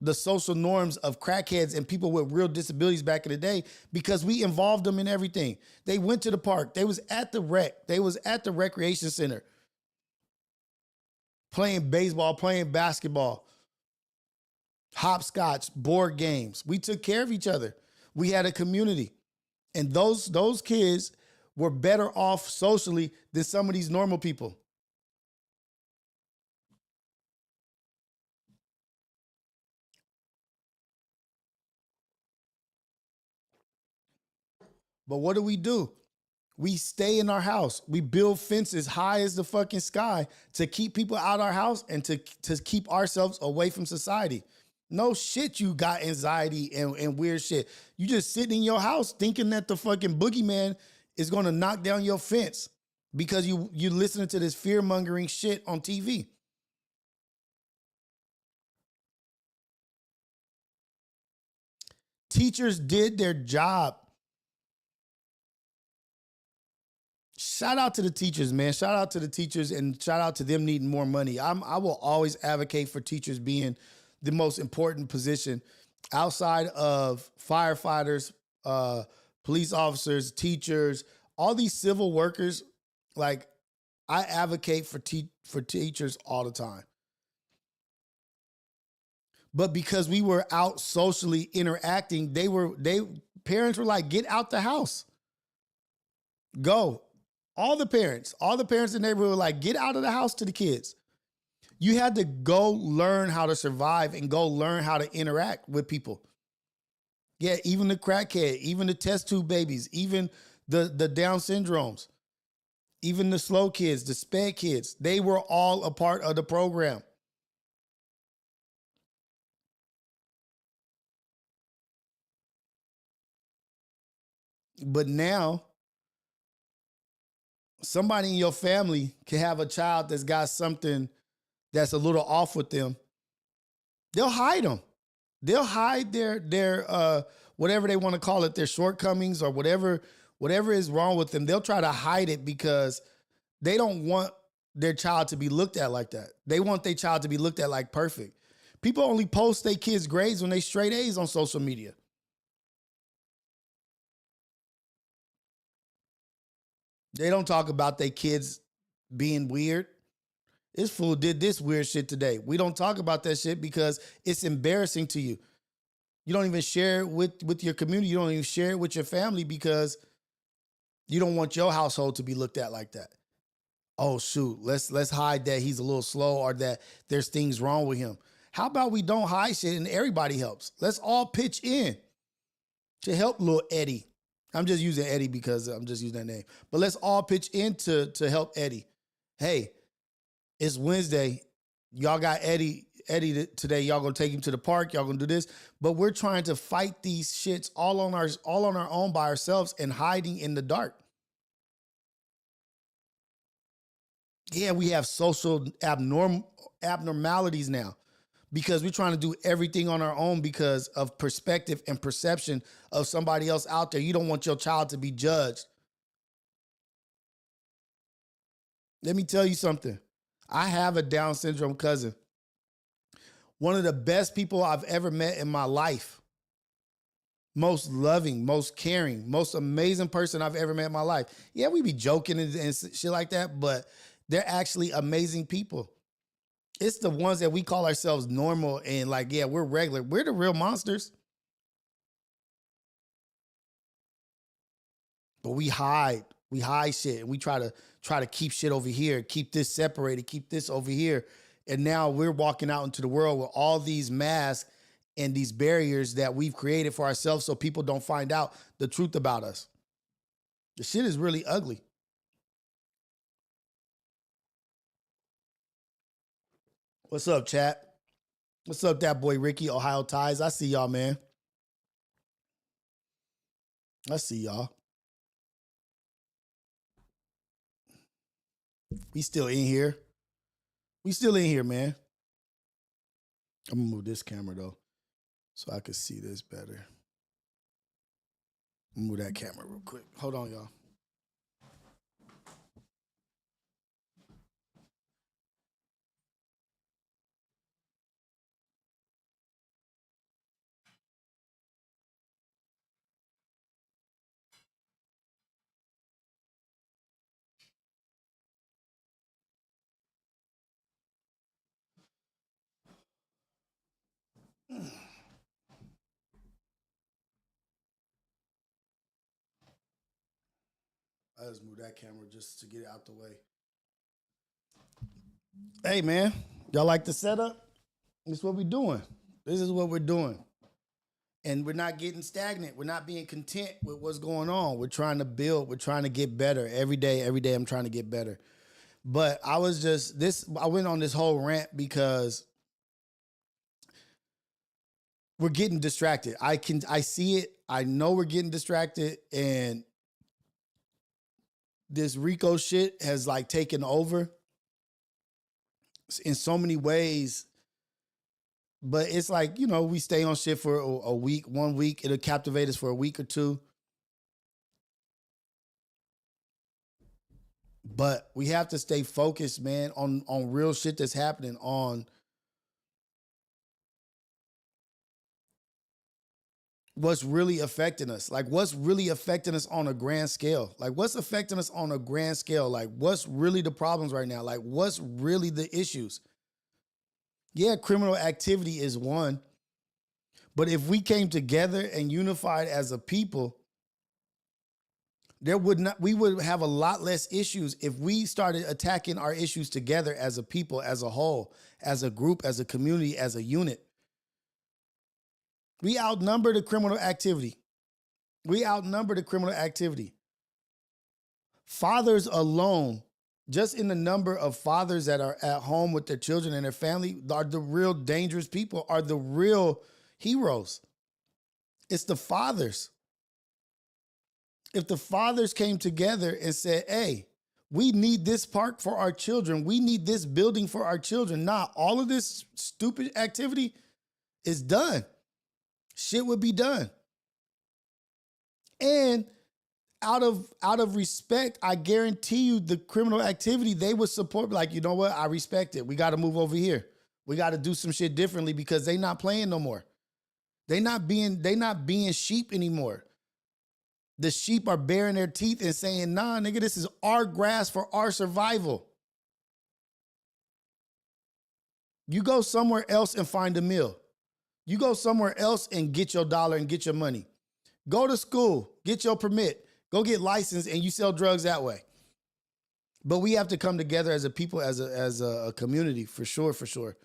the social norms of crackheads and people with real disabilities back in the day because we involved them in everything. They went to the park. They was at the rec. They was at the recreation center playing baseball, playing basketball, hopscotch, board games. We took care of each other. We had a community. And those kids were better off socially than some of these normal people. But what do? We stay in our house. We build fences high as the fucking sky to keep people out of our house and to keep ourselves away from society. No shit, you got anxiety and weird shit. You just sitting in your house thinking that the fucking boogeyman is gonna knock down your fence because you listening to this fear-mongering shit on TV. Teachers did their job. Shout out to the teachers, man. Shout out to the teachers and shout out to them needing more money. I will always advocate for teachers being the most important position outside of firefighters, police officers, teachers, all these civil workers. Like, I advocate for teachers all the time. But because we were out socially interacting, parents were like, get out the house. Go. All the parents in the neighborhood were like, get out of the house to the kids. You had to go learn how to survive and go learn how to interact with people. Yeah, even the crackhead, even the test tube babies, even the Down syndromes, even the slow kids, the sped kids, they were all a part of the program. But now, somebody in your family can have a child that's got something that's a little off with them. They'll hide them. They'll hide their whatever they want to call it, their shortcomings or whatever is wrong with them. They'll try to hide it because they don't want their child to be looked at like that. They want their child to be looked at like perfect. People only post their kids' grades when they straight A's on social media. They don't talk about their kids being weird. This fool did this weird shit today. We don't talk about that shit because it's embarrassing to you. You don't even share it with your community. You don't even share it with your family because you don't want your household to be looked at like that. Oh, shoot, let's hide that he's a little slow or that there's things wrong with him. How about we don't hide shit and everybody helps? Let's all pitch in to help little Eddie. I'm just using Eddie because I'm just using that name. But let's all pitch in to help Eddie. Hey, it's Wednesday. Y'all got Eddie today. Y'all gonna take him to the park. Y'all gonna do this. But we're trying to fight these shits all on our own by ourselves and hiding in the dark. Yeah, we have social abnormalities now because we're trying to do everything on our own because of perspective and perception of somebody else out there. You don't want your child to be judged. Let me tell you something. I have a Down syndrome cousin. One of the best people I've ever met in my life. Most loving, most caring, most amazing person I've ever met in my life. Yeah, we be joking and shit like that, but they're actually amazing people. It's the ones that we call ourselves normal and like, yeah, we're regular. We're the real monsters. But we hide shit and we try to keep shit over here, keep this separated, keep this over here. And now we're walking out into the world with all these masks and these barriers that we've created for ourselves so people don't find out the truth about us. The shit is really ugly. What's up, chat? What's up, that boy Ricky, Ohio Ties? I see y'all, man. I see y'all. We still in here. We still in here, man. I'm gonna move this camera though, so I can see this better. Move that camera real quick. Hold on, y'all. I just moved that camera just to get it out the way. Hey, man, y'all like the setup? This is what we're doing. This is what we're doing. And we're not getting stagnant. We're not being content with what's going on. We're trying to build. We're trying to get better. Every day I'm trying to get better. But I went on this whole rant because we're getting distracted. I see it. I know we're getting distracted, and this RICO shit has like taken over in so many ways. But it's like, you know, we stay on shit for a week, 1 week. It'll captivate us for a week or two. But we have to stay focused, man, on real shit that's happening, on what's really affecting us. Like, what's really affecting us on a grand scale? Like, what's affecting us on a grand scale? Like, what's really the problems right now? Like, what's really the issues? Yeah, criminal activity is one. But if we came together and unified as a people, we would have a lot less issues if we started attacking our issues together as a people, as a whole, as a group, as a community, as a unit. We outnumber the criminal activity. Fathers alone, just in the number of fathers that are at home with their children and their family, are the real dangerous people, are the real heroes. It's the fathers. If the fathers came together and said, hey, we need this park for our children, we need this building for our children, all of this stupid activity is done. Shit would be done. And out of respect, I guarantee you the criminal activity, they would support, like, you know what? I respect it. We got to move over here. We got to do some shit differently because they not playing no more. They not being sheep anymore. The sheep are baring their teeth and saying, nah, nigga, this is our grass for our survival. You go somewhere else and find a meal. You go somewhere else and get your dollar and get your money. Go to school, get your permit, go get licensed, and you sell drugs that way. But we have to come together as a people, as a community, for sure.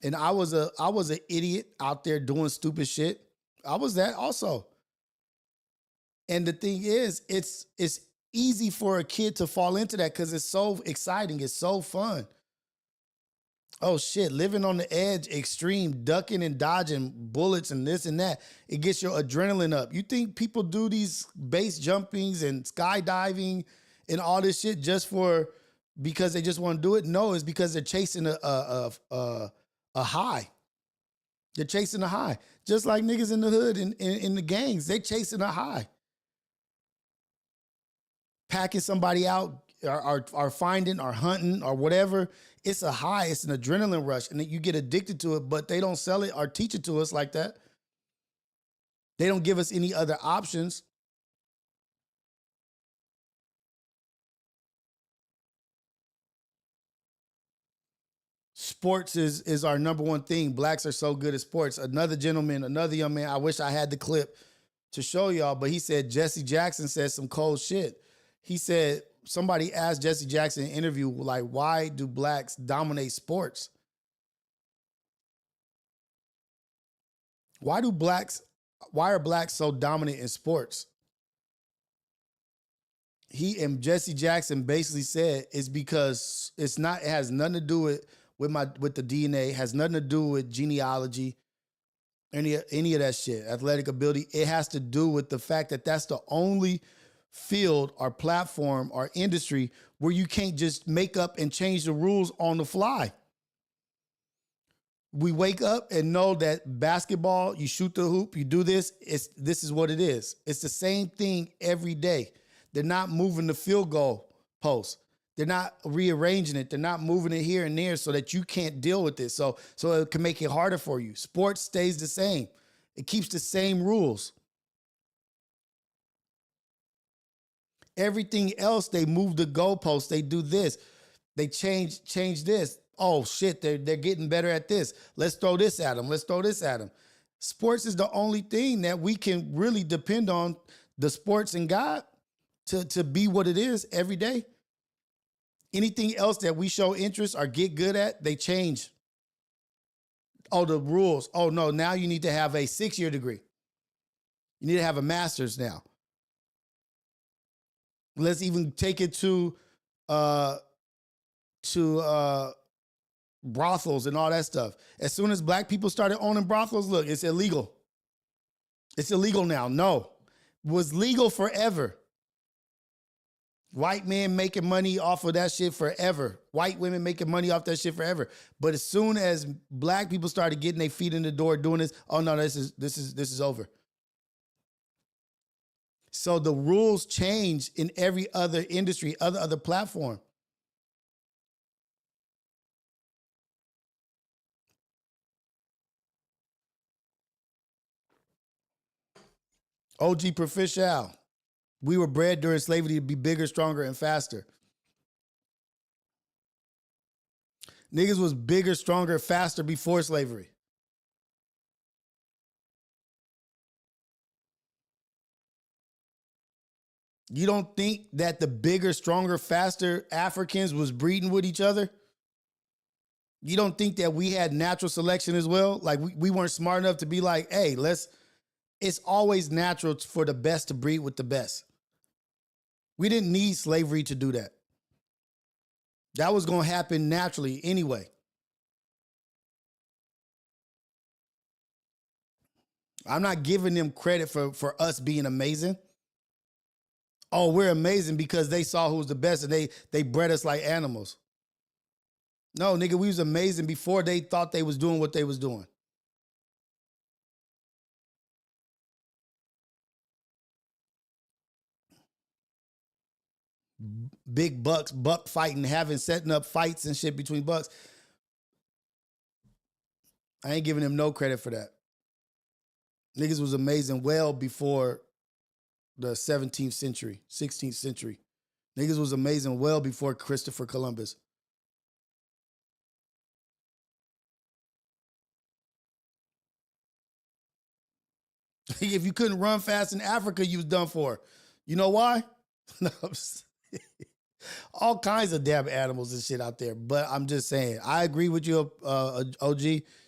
And I was an idiot out there doing stupid shit. I was that also. And the thing is, it's easy for a kid to fall into that because it's so exciting. It's so fun. Oh shit, living on the edge, extreme, ducking and dodging bullets and this and that. It gets your adrenaline up. You think people do these base jumpings and skydiving and all this shit because they just want to do it? No, it's because they're chasing a high. They're chasing a high. Just like niggas in the hood in the gangs, they chasing a high. Packing somebody out, or finding, or hunting, or whatever. It's a high. It's an adrenaline rush, and you get addicted to it, but they don't sell it or teach it to us like that. They don't give us any other options. Sports is our number one thing. Blacks are so good at sports. Another young man, I wish I had the clip to show y'all, but he said Jesse Jackson said some cold shit. He said, somebody asked Jesse Jackson in an interview, like, why do blacks dominate sports? Why are blacks so dominant in sports? Jesse Jackson basically said it's because it has nothing to do with the DNA, has nothing to do with genealogy, any of that shit, athletic ability. It has to do with the fact that that's the only field or platform or industry where you can't just make up and change the rules on the fly. We wake up and know that basketball, you shoot the hoop, you do this, this is what it is. It's the same thing every day. They're not moving the field goal post. They're not rearranging it. They're not moving it here and there so that you can't deal with it. So it can make it harder for you. Sports stays the same. It keeps the same rules. Everything else, they move the goalposts. They do this. They change this. Oh shit, they're getting better at this. Let's throw this at them. Let's throw this at them. Sports is the only thing that we can really depend on, the sports and God, to be what it is every day. Anything else that we show interest or get good at, they change. Oh, the rules. Oh no, now you need to have a 6-year degree. You need to have a master's now. Let's even take it to brothels and all that stuff. As soon as black people started owning brothels, look, it's illegal. It's illegal now. No, it was legal forever. White men making money off of that shit forever. White women making money off that shit forever. But as soon as black people started getting their feet in the door doing this, oh no, this is over. So the rules change in every other industry, other platform. OG Proficial. We were bred during slavery to be bigger, stronger, and faster. Niggas was bigger, stronger, faster before slavery. You don't think that the bigger, stronger, faster Africans was breeding with each other? You don't think that we had natural selection as well? Like we weren't smart enough to be like, hey, it's always natural for the best to breed with the best. We didn't need slavery to do that. That was going to happen naturally anyway. I'm not giving them credit for us being amazing. Oh, we're amazing because they saw who was the best and they bred us like animals. No, nigga, we was amazing before they thought they was doing what they was doing. Big bucks, buck fighting, setting up fights and shit between bucks. I ain't giving them no credit for that. Niggas was amazing well before the 17th century, 16th century. Niggas was amazing well before Christopher Columbus. If you couldn't run fast in Africa, you was done for. You know why? No, all kinds of damn animals and shit out there. But I'm just saying, I agree with you, OG.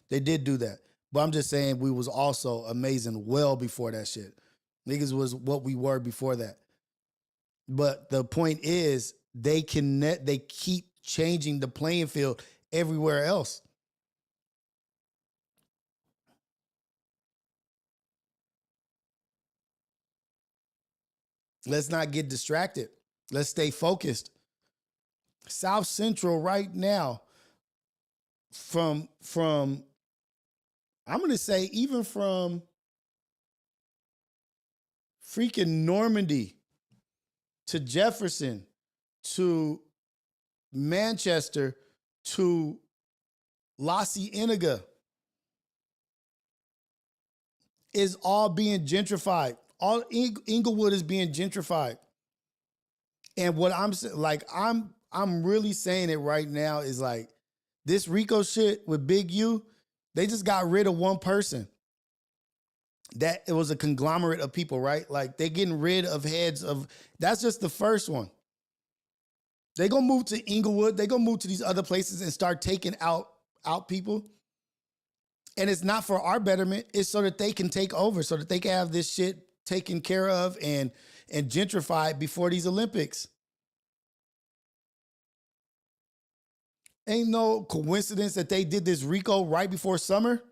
They did do that. But I'm just saying we was also amazing well before that shit. Niggas was what we were before that. But the point is, they keep changing the playing field everywhere else. Let's not get distracted. Let's stay focused. South Central right now, from I'm going to say even from freaking Normandy to Jefferson to Manchester to La Cienega is all being gentrified. All Inglewood is being gentrified. And what I'm really saying it right now is like this RICO shit with Big U, they just got rid of one person. That it was a conglomerate of people, right? Like they're getting rid of heads of, that's just the first one. They gonna move to Inglewood, they gonna move to these other places and start taking out people. And it's not for our betterment, it's so that they can take over, so that they can have this shit taken care of and gentrified before these Olympics. Ain't no coincidence that they did this RICO right before summer.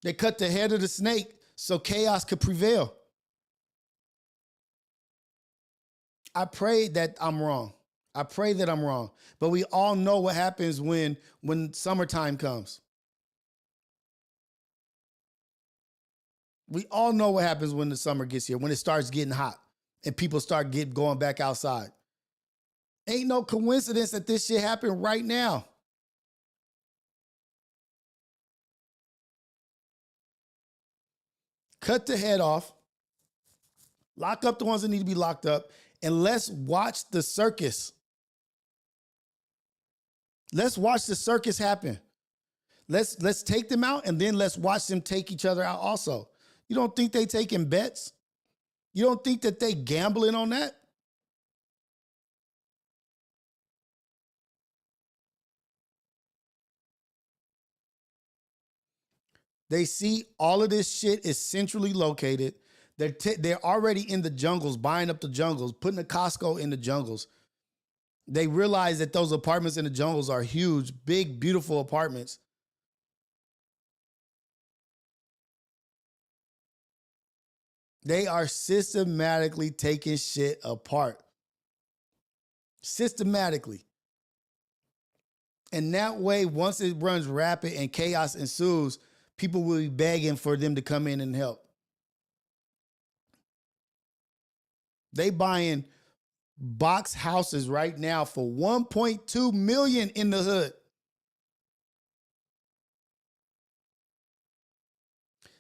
They cut the head of the snake so chaos could prevail. I pray that I'm wrong. I pray that I'm wrong. But we all know what happens when summertime comes. We all know what happens when the summer gets here, when it starts getting hot and people start going back outside. Ain't no coincidence that this shit happened right now. Cut the head off. Lock up the ones that need to be locked up. And let's watch the circus. Let's watch the circus happen. Let's take them out and then let's watch them take each other out also. You don't think they taking bets? You don't think that they gambling on that? They see all of this shit is centrally located. They're already in the jungles, buying up the jungles, putting a Costco in the jungles. They realize that those apartments in the jungles are huge, big, beautiful apartments. They are systematically taking shit apart. Systematically. And that way, once it runs rapid and chaos ensues, people will be begging for them to come in and help. They buying box houses right now for $1.2 million in the hood.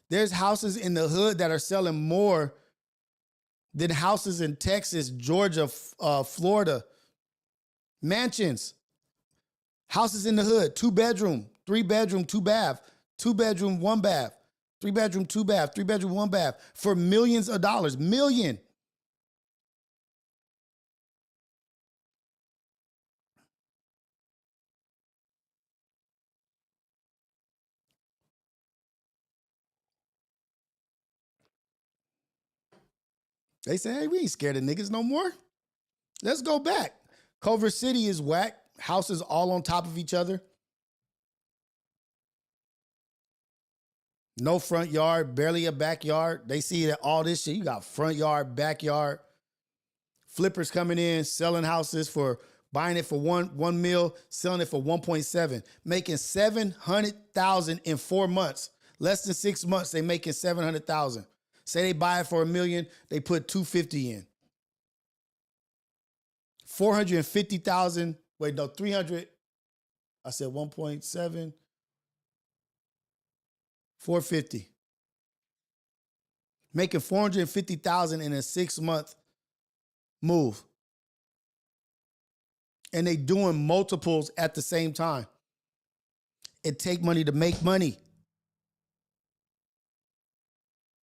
There's houses in the hood that are selling more than houses in Texas, Georgia, Florida. Mansions. Houses in the hood, 2-bedroom, 3-bedroom, 2-bath, 2-bedroom, 1-bath, 3-bedroom, 2-bath, 3-bedroom, 1-bath for millions of dollars. Million. They say, hey, we ain't scared of niggas no more. Let's go back. Culver City is whack. Houses all on top of each other. No front yard, barely a backyard. They see that all this shit. You got front yard, backyard. Flippers coming in, selling houses for, buying it for one mil, selling it for 1.7, making $700,000 in 4 months. Less than 6 months, they making $700,000. Say they buy it for $1 million, they put $250 in. 450,000. Wait, no, 300. I said 1.7. 450. Making 450,000 in a 6-month move. And they doing multiples at the same time. It take money to make money.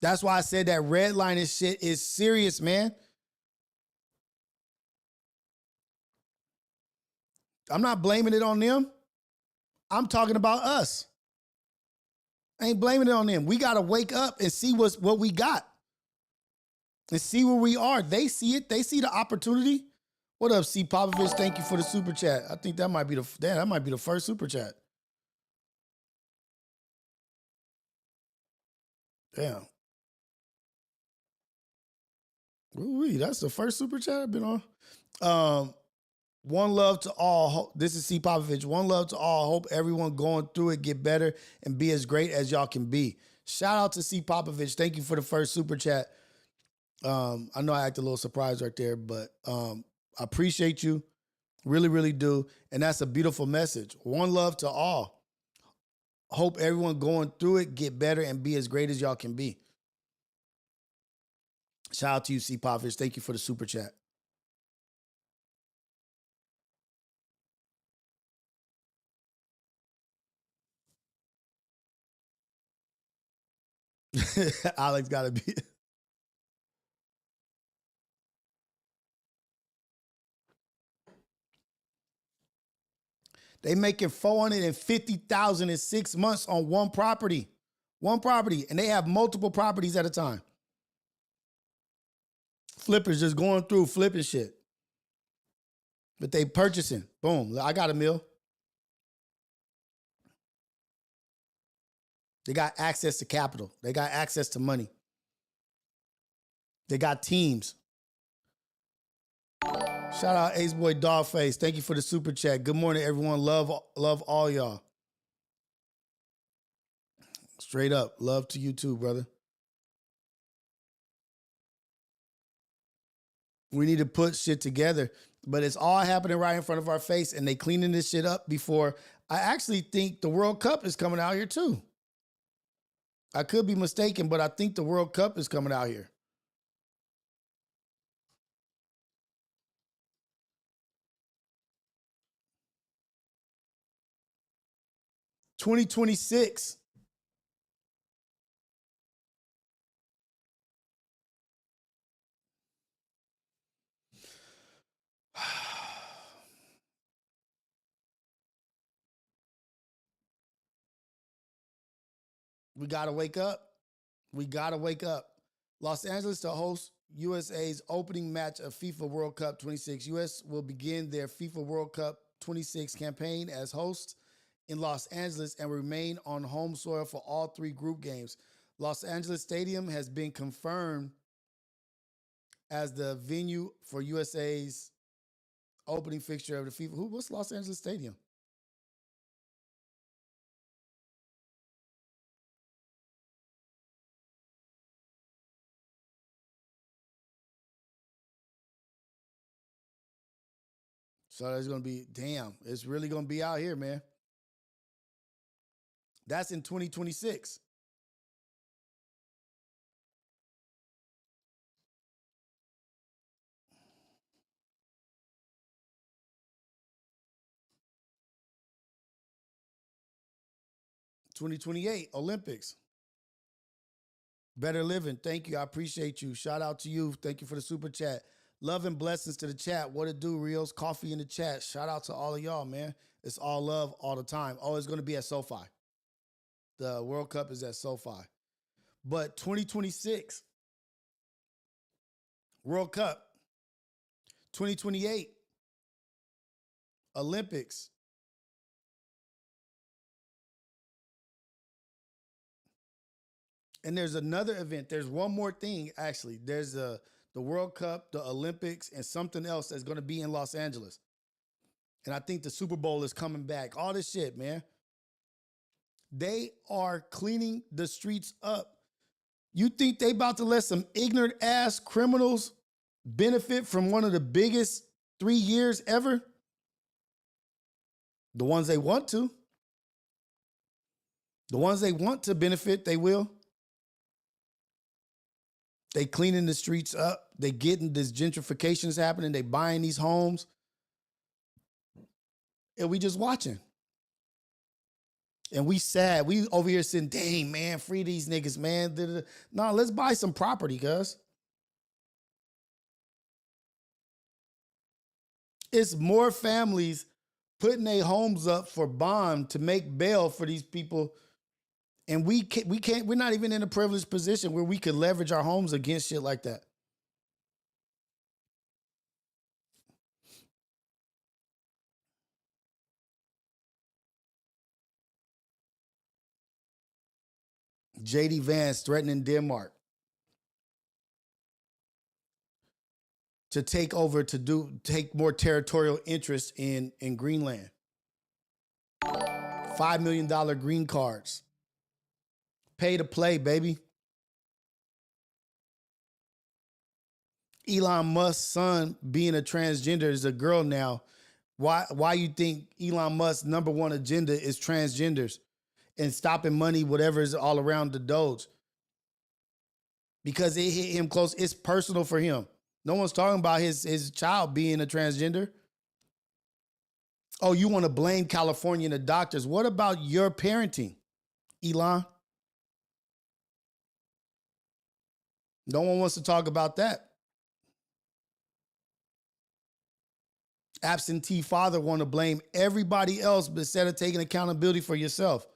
That's why I said that redlining shit is serious, man. I'm not blaming it on them. I'm talking about us. I ain't blaming it on them. We got to wake up and see what we got. And see where we are. They see it. They see the opportunity. What up, C. Popovich? Thank you for the super chat. I think that might be the first super chat. Damn. Ooh, that's the first super chat I've been on. One love to all. This is C. Popovich. One love to all. Hope everyone going through it get better and be as great as y'all can be. Shout out to C. Popovich. Thank you for the first super chat. I know I act a little surprised right there, but I appreciate you. Really, really do. And that's a beautiful message. One love to all. Hope everyone going through it get better and be as great as y'all can be. Shout out to you, C. Popovich. Thank you for the super chat. Alex gotta be. They making $450,000 in 6 months on one property. One property. And they have multiple properties at a time. Flippers just going through flipping shit. But they purchasing. Boom. I got $1 million. They got access to capital. They got access to money. They got teams. Shout out Ace Boy Dogface. Thank you for the super chat. Good morning, everyone. Love all y'all. Straight up. Love to you too, brother. We need to put shit together, but it's all happening right in front of our face, and they cleaning this shit up before. I actually think the World Cup is coming out here too. I could be mistaken, but I think the World Cup is coming out here. 2026. We got to wake up. We got to wake up. Los Angeles to host USA's opening match of FIFA World Cup 26. US will begin their FIFA World Cup 26 campaign as hosts in Los Angeles and remain on home soil for all 3 group games. Los Angeles Stadium has been confirmed as the venue for USA's opening fixture of the FIFA. What's Los Angeles Stadium? So it's going to be, damn, it's really going to be out here, man. That's in 2026. (2028) Olympics. Better living. Thank you. I appreciate you. Shout out to you. Thank you for the super chat. Love and blessings to the chat. What it do, Rios? Coffee in the chat. Shout out to all of y'all, man. It's all love all the time. Oh, it's going to be at SoFi. The World Cup is at SoFi. But 2026, World Cup. 2028, Olympics. And there's another event. There's one more thing, actually. There's the World Cup, the Olympics, and something else that's going to be in Los Angeles. And I think the Super Bowl is coming back. All this shit, man. They are cleaning the streets up. You think they about to let some ignorant ass criminals benefit from one of the biggest 3 years ever? The ones they want to. The ones they want to benefit, they will. They cleaning the streets up. They getting this gentrification is happening. They buying these homes. And we just watching. And we sad. We over here saying, dang, man, free these niggas, man. No, let's buy some property, cuz. It's more families putting their homes up for bond to make bail for these people. And we're not even in a privileged position where we could leverage our homes against shit like that. JD Vance threatening Denmark to take more territorial interest in Greenland. $5 million green cards. Pay to play, baby. Elon Musk's son being a transgender is a girl now. Why you think Elon Musk's number one agenda is transgenders and stopping money, whatever is all around the Doge? Because it hit him close. It's personal for him. No one's talking about his child being a transgender. Oh, you want to blame California and the doctors. What about your parenting, Elon? No one wants to talk about that. Absentee father want to blame everybody else but instead of taking accountability for yourself.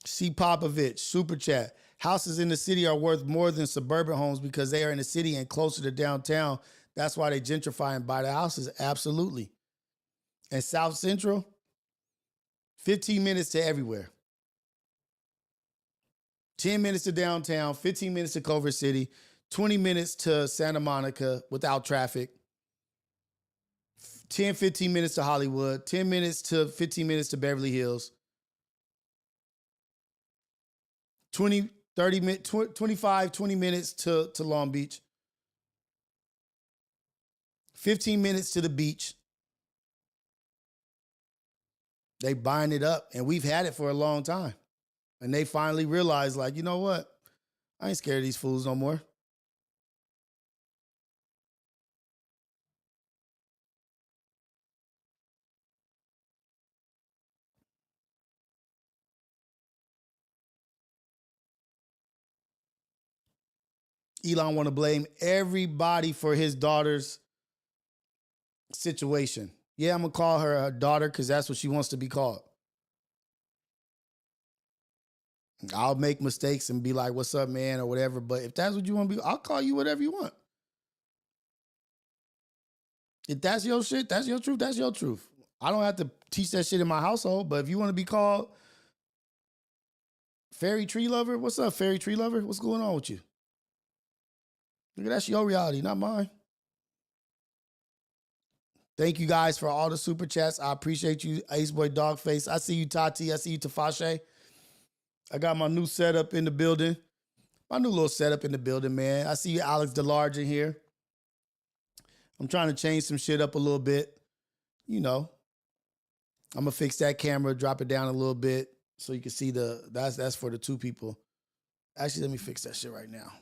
C. Popovich, super chat. Houses in the city are worth more than suburban homes because they are in the city and closer to downtown. That's why they gentrify and buy the houses. Absolutely. And South Central, 15 minutes to everywhere. 10 minutes to downtown, 15 minutes to Culver City, 20 minutes to Santa Monica without traffic. 10, 15 minutes to Hollywood, 10 minutes to 15 minutes to Beverly Hills. 20 minutes to Long Beach. 15 minutes to the beach. They buying it up, and we've had it for a long time. And they finally realized, like, you know what? I ain't scared of these fools no more. Elon want to blame everybody for his daughter's situation. Yeah, I'm going to call her a daughter because that's what she wants to be called. I'll make mistakes and be like, what's up, man, or whatever. But if that's what you want to be, I'll call you whatever you want. If that's your shit, that's your truth, that's your truth. I don't have to teach that shit in my household, but if you want to be called Fairy Tree Lover, what's up, Fairy Tree Lover? What's going on with you? Nigga, that's your reality, not mine. Thank you guys for all the super chats. I appreciate you, Ace Boy Dogface. I see you, Tati. I see you, Tafashe. I got my new setup in the building. My new little setup in the building, man. I see you, Alex DeLarge, in here. I'm trying to change some shit up a little bit. You know, I'm going to fix that camera, drop it down a little bit so you can see that's for the two people. Actually, let me fix that shit right now.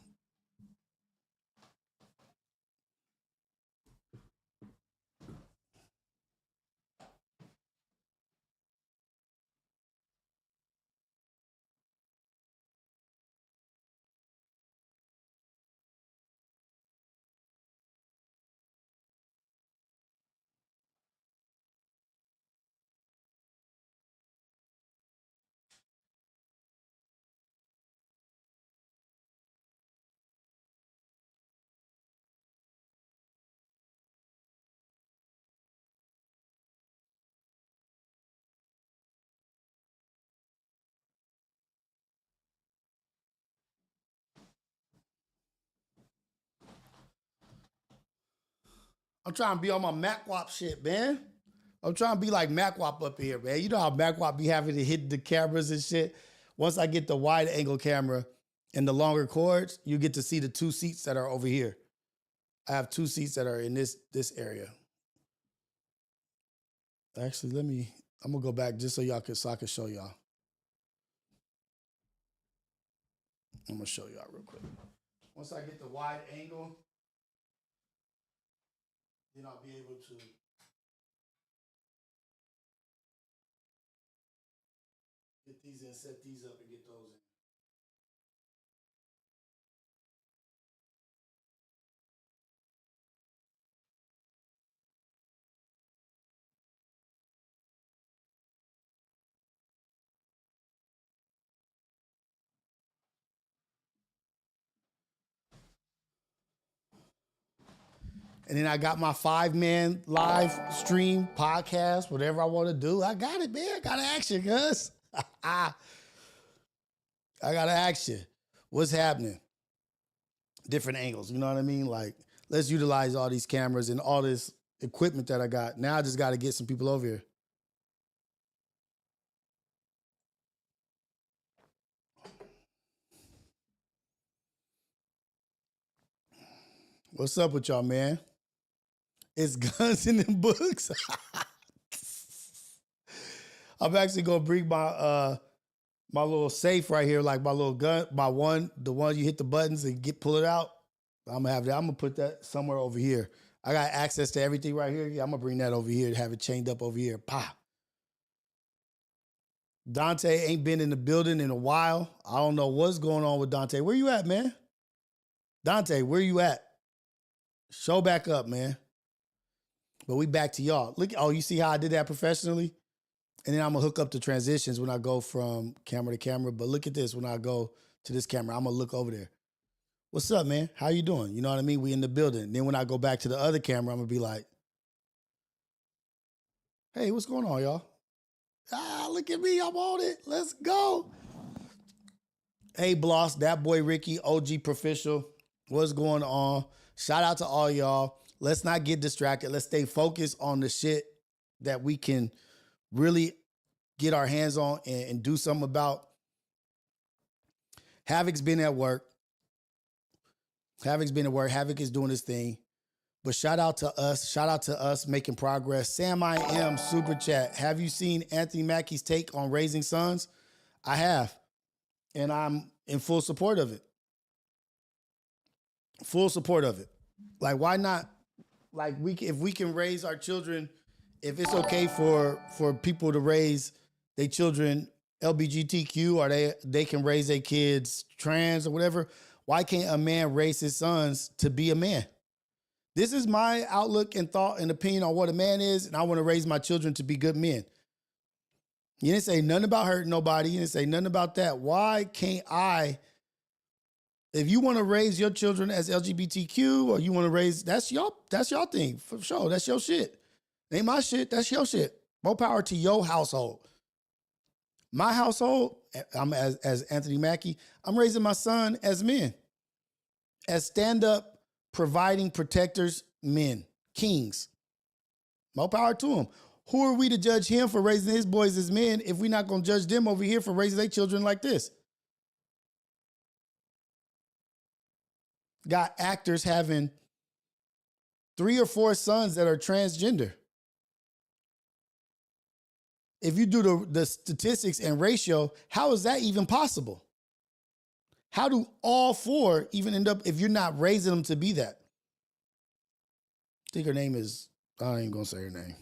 I'm trying to be on my MacWap shit, man. I'm trying to be like MacWap up here, man. You know how MacWap be having to hit the cameras and shit? Once I get the wide angle camera and the longer cords, you get to see the two seats that are over here. I have two seats that are in this area. Actually, I'm gonna go back just so I can show y'all. I'm gonna show y'all real quick. Once I get the wide angle, then I'll be able to get these in, set these up, and get those in. And then I got my 5-man live stream podcast, whatever I want to do. I got it, man. I got to action, cuz. I got to action. What's happening? Different angles, you know what I mean? Like, let's utilize all these cameras and all this equipment that I got. Now I just got to get some people over here. What's up with y'all, man? It's guns in them books. I'm actually gonna bring my my little safe right here, like my little gun, the one you hit the buttons and pull it out. I'm gonna have that. I'm gonna put that somewhere over here. I got access to everything right here. Yeah, I'm gonna bring that over here and have it chained up over here. Pop. Dante ain't been in the building in a while. I don't know what's going on with Dante. Where you at, man? Dante, where you at? Show back up, man. But we back to y'all. Look, oh, you see how I did that professionally? And then I'm gonna hook up the transitions when I go from camera to camera. But look at this, when I go to this camera, I'm gonna look over there. What's up, man? How you doing? You know what I mean? We in the building. Then when I go back to the other camera, I'm gonna be like, hey, what's going on, y'all? Ah, look at me, I'm on it. Let's go. Hey, Bloss, that boy Ricky, OG Proficial. What's going on? Shout out to all y'all. Let's not get distracted. Let's stay focused on the shit that we can really get our hands on and do something about. Havoc's been at work. Havoc is doing his thing. But shout out to us. Shout out to us making progress. Sam I Am, super chat. Have you seen Anthony Mackie's take on raising sons? I have. And I'm in full support of it. Full support of it. Like, why not? Like, if we can raise our children, if it's okay for people to raise their children LGBTQ, or they can raise their kids trans or whatever, why can't a man raise his sons to be a man? This is my outlook and thought and opinion on what a man is, and I want to raise my children to be good men. You didn't say nothing about hurting nobody. You didn't say nothing about that. Why can't I? If you want to raise your children as LGBTQ, or you want to raise, that's y'all thing for sure. That's your shit. Ain't my shit. That's your shit. More power to your household. My household, I'm as Anthony Mackie, I'm raising my son as men, as stand-up, providing protectors, men, kings. More power to him. Who are we to judge him for raising his boys as men if we're not going to judge them over here for raising their children like this? Got actors having 3 or 4 sons that are transgender. If you do the statistics and ratio, how is that even possible? How do all 4 even end up if you're not raising them to be that? I think her name is, I ain't gonna say her name.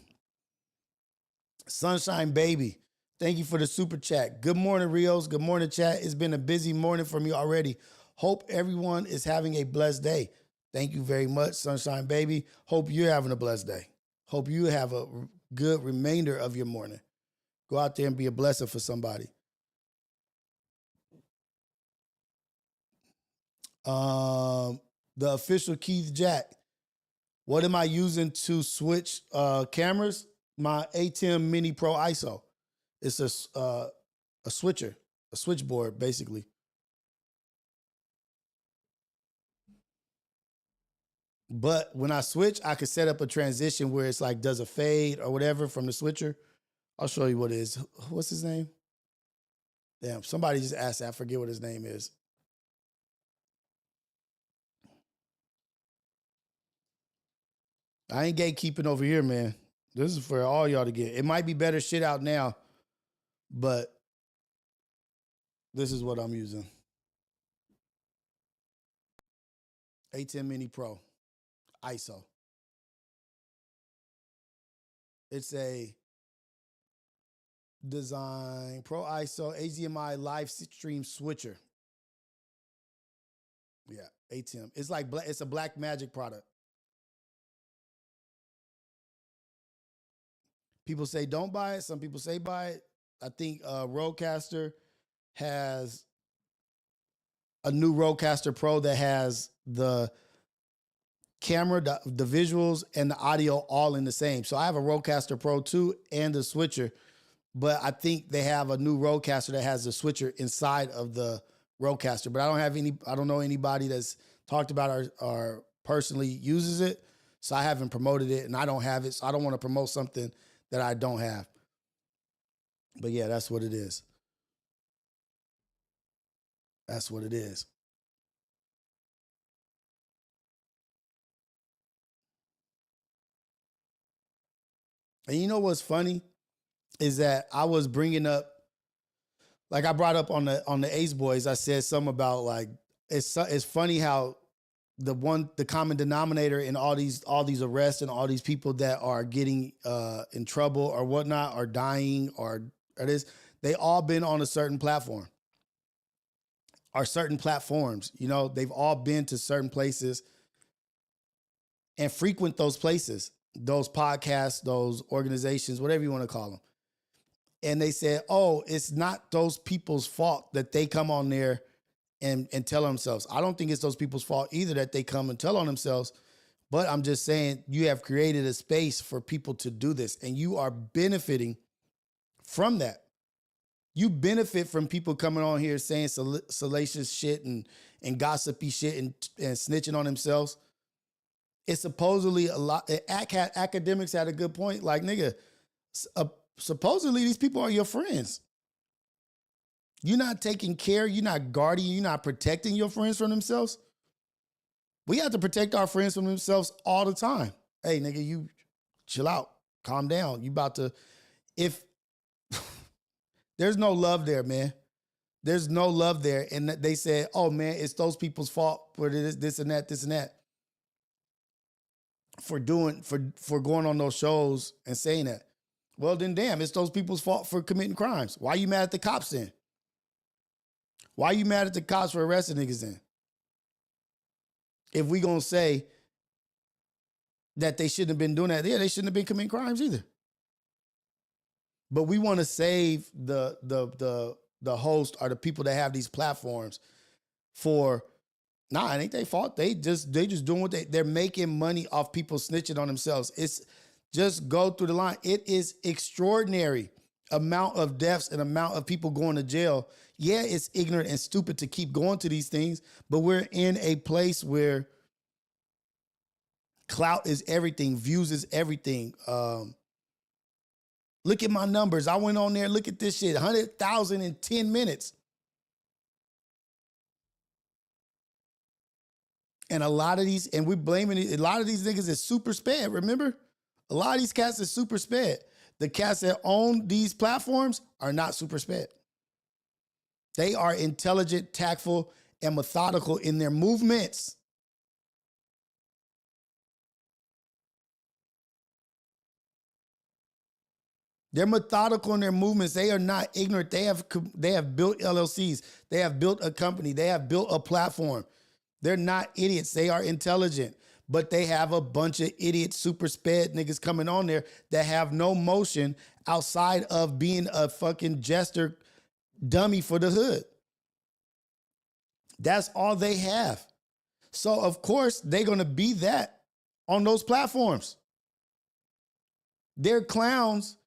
Sunshine Baby. Thank you for the super chat. Good morning, Rios. Good morning, chat. It's been a busy morning for me already. Hope everyone is having a blessed day. Thank you very much, Sunshine Baby. Hope you're having a blessed day. Hope you have a good remainder of your morning. Go out there and be a blessing for somebody. The official Keith Jack. What am I using to switch cameras? My ATEM Mini Pro ISO. It's a switcher, a switchboard, basically. But when I switch, I can set up a transition where it's like does a fade or whatever from the switcher. I'll show you what it is. What's his name? Damn, somebody just asked that. I forget what his name is. I ain't gatekeeping over here, man. This is for all y'all to get. It might be better shit out now, but this is what I'm using. ATEM Mini Pro ISO. It's a Design Pro ISO HDMI live stream switcher. Yeah, ATEM. It's like it's a Black Magic product. People say don't buy it. Some people say buy it. I think Rodecaster has a new Rodecaster Pro that has the camera, the visuals, and the audio all in the same. So I have a Rodecaster Pro 2 and the switcher, but I think they have a new Rodecaster that has the switcher inside of the Rodecaster. But I don't know anybody that's talked about or personally uses it. So I haven't promoted it, and I don't have it. So I don't want to promote something that I don't have. But yeah, that's what it is. That's what it is. And you know what's funny is that I was bringing up, like I brought up on the Ace Boys, I said something about like it's funny how the common denominator in all these arrests and all these people that are getting in trouble or whatnot or dying or this, they all been on a certain platform or certain platforms. You know, they've all been to certain places and frequent those places, those podcasts, those organizations, whatever you want to call them. And they said, oh, it's not those people's fault that they come on there and tell themselves. I don't think it's those people's fault either that they come and tell on themselves. But I'm just saying you have created a space for people to do this, and you are benefiting from that. You benefit from people coming on here saying salacious shit and gossipy shit and snitching on themselves. It's supposedly a lot. Academics had a good point. Like, nigga, supposedly these people are your friends. You're not taking care. You're not guarding. You're not protecting your friends from themselves. We have to protect our friends from themselves all the time. Hey, nigga, you chill out. Calm down. You about to, if there's no love there, man. There's no love there. And they said, oh man, it's those people's fault for this and that. For going on those shows and saying that. Well, then damn, it's those people's fault for committing crimes. Why you mad at the cops then? Why you mad at the cops for arresting niggas then? If we gonna say that they shouldn't have been doing that, yeah, they shouldn't have been committing crimes either. But we want to save the host or the people that have these platforms for, nah, it ain't their fault. They just doing what they're making money off people snitching on themselves. It's just go through the line. It is extraordinary amount of deaths and amount of people going to jail. Yeah, it's ignorant and stupid to keep going to these things, but we're in a place where clout is everything, views is everything. Look at my numbers. I went on there, look at this shit, 100,000 in 10 minutes. And a lot of these, and we're blaming it, a lot of these niggas is super sped, remember? A lot of these cats is super sped. The cats that own these platforms are not super sped. They are intelligent, tactful, and methodical in their movements. They're methodical in their movements. They are not ignorant. They have built LLCs. They have built a company. They have built a platform. They're not idiots. They are intelligent. But they have a bunch of idiot, super sped niggas coming on there that have no motion outside of being a fucking jester dummy for the hood. That's all they have. So, of course, they're going to be that on those platforms. Their clowns'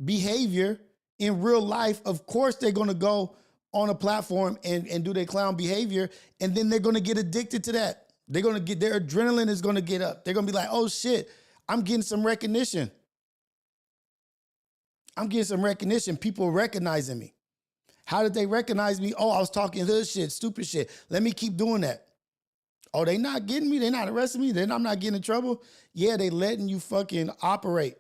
behavior in real life, of course, they're going to go on a platform and do their clown behavior, and then they're going to get addicted to that. They're going to get, their adrenaline is going to get up. They're going to be like, oh shit, I'm getting some recognition. I'm getting some recognition. People recognizing me. How did they recognize me? Oh, I was talking hood shit, stupid shit. Let me keep doing that. Oh, they not getting me? They not arresting me? Then I'm not getting in trouble? Yeah, they letting you fucking operate.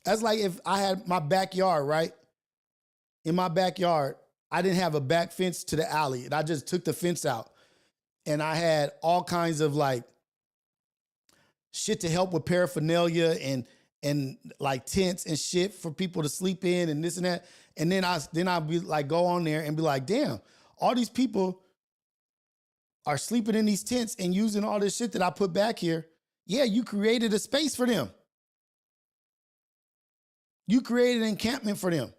That's like if I had my backyard, right? In my backyard, I didn't have a back fence to the alley, and I just took the fence out. And I had all kinds of like shit to help with paraphernalia and like tents and shit for people to sleep in and this and that. And then I'd be like, go on there and be like, damn, all these people are sleeping in these tents and using all this shit that I put back here. Yeah, you created a space for them. You created an encampment for them.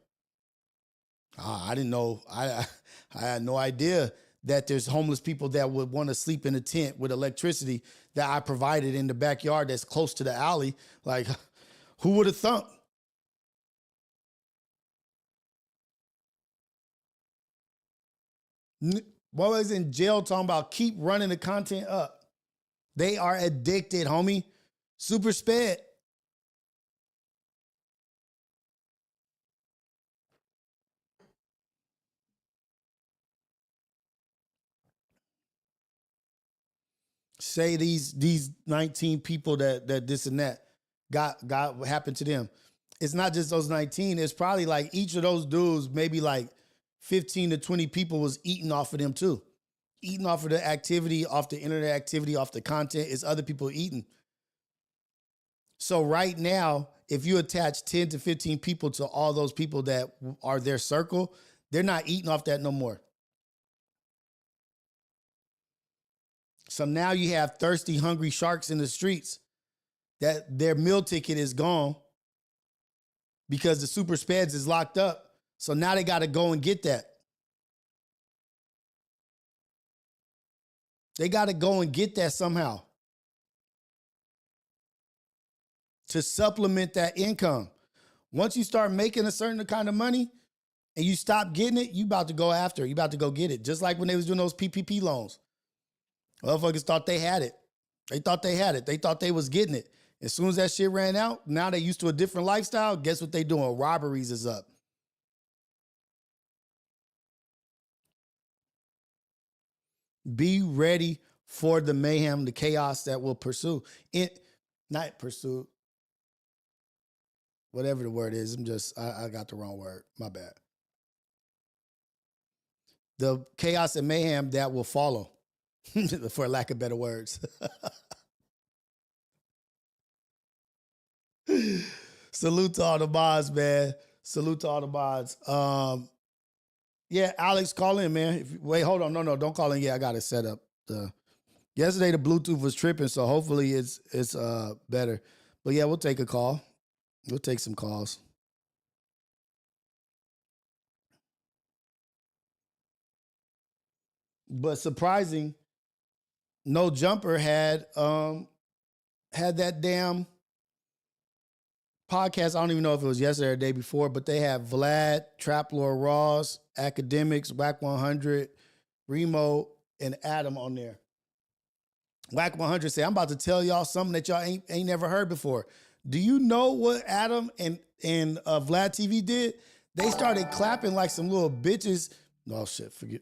I didn't know. I had no idea that there's homeless people that would want to sleep in a tent with electricity that I provided in the backyard that's close to the alley. Like, who would have thunk? Boys in jail talking about keep running the content up. They are addicted, homie. Super sped. Say these 19 people that this and that got what happened to them. It's not just those 19. It's probably like each of those dudes, maybe like 15 to 20 people was eating off of them too. Eating off of the activity, off the internet activity, off the content. It's other people eating. So right now, if you attach 10 to 15 people to all those people that are their circle, they're not eating off that no more. So now you have thirsty, hungry sharks in the streets that their meal ticket is gone because the super speds is locked up. So now they got to go and get that. They got to go and get that somehow to supplement that income. Once you start making a certain kind of money and you stop getting it, you about to go after it. You about to go get it. Just like when they was doing those PPP loans. Motherfuckers thought they had it. They thought they had it. They thought they was getting it. As soon as that shit ran out, now they used to a different lifestyle. Guess what they doing? Robberies is up. Be ready for the mayhem, the chaos that will pursue. Not pursue. whatever the word is. I got the wrong word. My bad. The chaos and mayhem that will follow, for lack of better words. Salute to all the mods, man. Salute to all the mods. Yeah, Alex, call in, man. Wait, hold on. No, don't call in. Yeah, I got it set up. Yesterday the Bluetooth was tripping, so hopefully it's better. But yeah, we'll take a call. We'll take some calls. But surprising, No Jumper had that damn podcast. I don't even know if it was yesterday or the day before, but they had Vlad, Trap Lord Ross, Academics, Whack 100, Remo, and Adam on there. Whack 100 said, I'm about to tell y'all something that y'all ain't never heard before. Do you know what Adam and Vlad TV did? They started clapping like some little bitches. No shit, forget.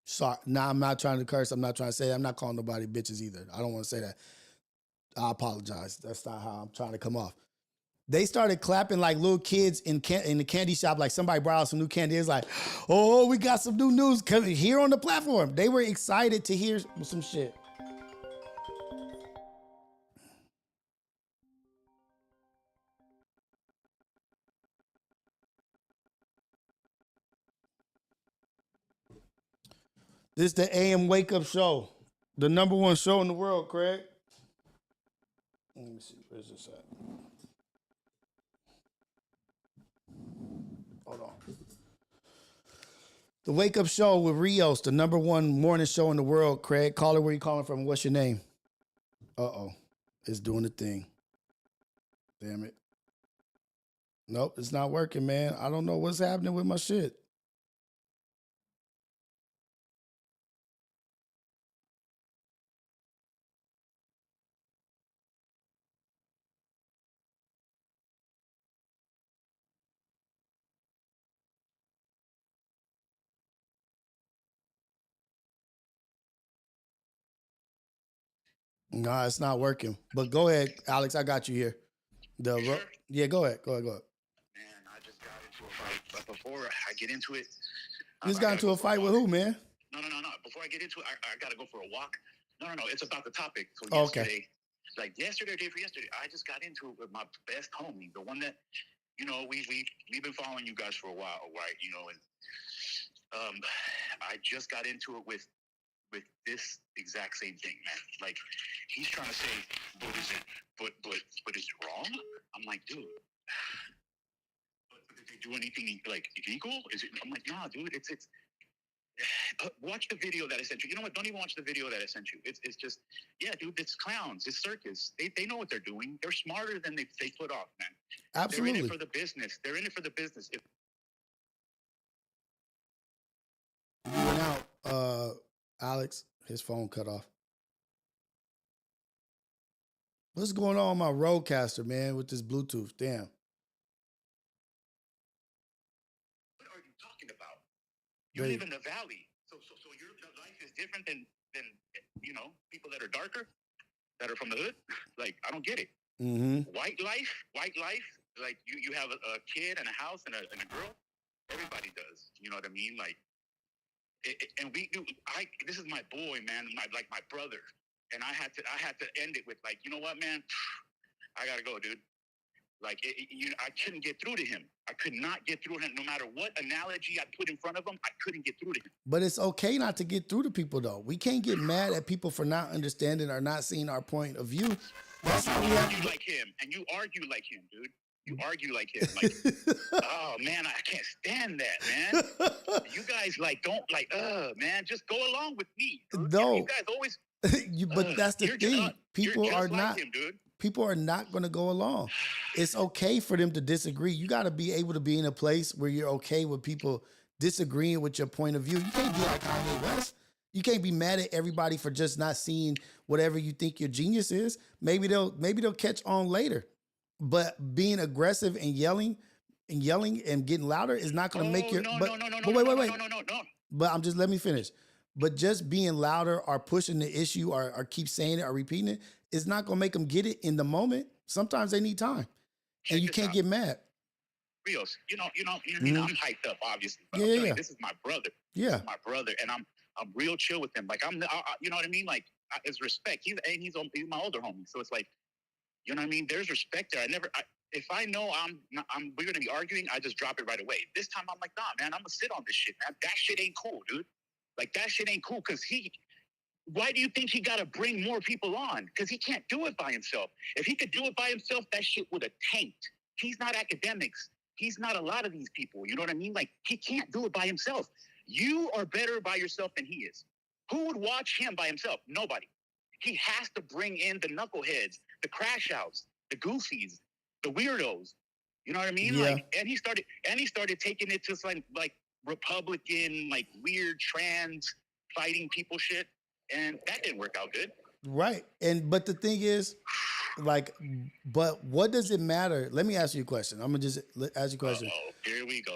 Sorry, nah, I'm not trying to curse. I'm not trying to say that. I'm not calling nobody bitches either. I don't want to say that. I apologize. That's not how I'm trying to come off. They started clapping like little kids in the candy shop, like somebody brought out some new candy. It's like, oh, we got some new news coming here on the platform. They were excited to hear some shit. This is the AM Wake Up Show, the #1 show in the world, Craig. Let me see, where's this at? Hold on. The Wake Up Show with Rios, the #1 morning show in the world, Craig. Caller, where you calling from? What's your name? Uh-oh, it's doing the thing. Damn it. Nope, it's not working, man. I don't know what's happening with my shit. No, it's not working. But go ahead, Alex. I got you here. Yeah, go ahead. Go ahead. Man, I just got into a fight. But before I get into it, You just got into a fight with who, man? No. Before I get into it, I gotta go for a walk. No. It's about the topic. So okay. Yesterday or day for yesterday, I just got into it with my best homie, the one that, we've been following you guys for a while, right? And I just got into it with this exact same thing, man. Like, he's trying to say, but is it wrong? I'm like, dude, but did they do anything like illegal? Is it? I'm like, nah, dude, it's watch the video that I sent you. You know what? Don't even watch the video that I sent you. It's just, yeah, dude, it's clowns. It's circus. They know what they're doing. They're smarter than they put off, man. Absolutely. They're in it for the business. Now, Alex, his phone cut off. What's going on with my Rodecaster, man, with this Bluetooth? Damn. What are you talking about? You live in the valley. So your life is different than people that are darker, that are from the hood? Like, I don't get it. Mm-hmm. White life, like you have a kid and a house and a girl. Everybody does. You know what I mean? Like, and we do. This is my boy, man. My brother, and I had to end it with, like, you know what, man? I gotta go, dude. Like, I couldn't get through to him. I could not get through to him. No matter what analogy I put in front of him, I couldn't get through to him. But it's okay not to get through to people, though. We can't get mad at people for not understanding or not seeing our point of view. That's how we have to like him, and you argue like him, dude. You argue like him. Like, oh, man, I can't stand that, man. You guys, man, just go along with me. Dude. No. You guys always... but that's the thing. People are not... Like him, dude. People are not going to go along. It's okay for them to disagree. You got to be able to be in a place where you're okay with people disagreeing with your point of view. You can't be like Kanye West. You can't be mad at everybody for just not seeing whatever you think your genius is. Maybe they'll catch on later. But being aggressive and yelling and getting louder is not going to make your... No. Wait. But let me finish. But just being louder or pushing the issue or keep saying it or repeating it is not going to make them get it in the moment. Sometimes they need time, and you can't get mad. Rios, you know, I'm hyped up, obviously. But I'm telling you, this is my brother. Yeah. This is my brother, and I'm real chill with him. Like you know what I mean? Like, it's respect. He's my older homie, so it's like, you know what I mean? There's respect there. If I know we're gonna be arguing, I just drop it right away. This time I'm like, nah, man, I'm gonna sit on this shit, man. That shit ain't cool, dude. Like, that shit ain't cool, because why do you think he got to bring more people on? Because he can't do it by himself. If he could do it by himself, that shit would have tanked. He's not academics. He's not a lot of these people. You know what I mean? Like, he can't do it by himself. You are better by yourself than he is. Who would watch him by himself? Nobody. He has to bring in the knuckleheads, the crash outs, the goofies, the weirdos. You know what I mean? Yeah. Like, and he started taking it to like Republican, like, weird trans fighting people shit. And that didn't work out good. Right. But the thing is, like, but what does it matter? Let me ask you a question. I'm gonna just ask you a question. Oh, here we go.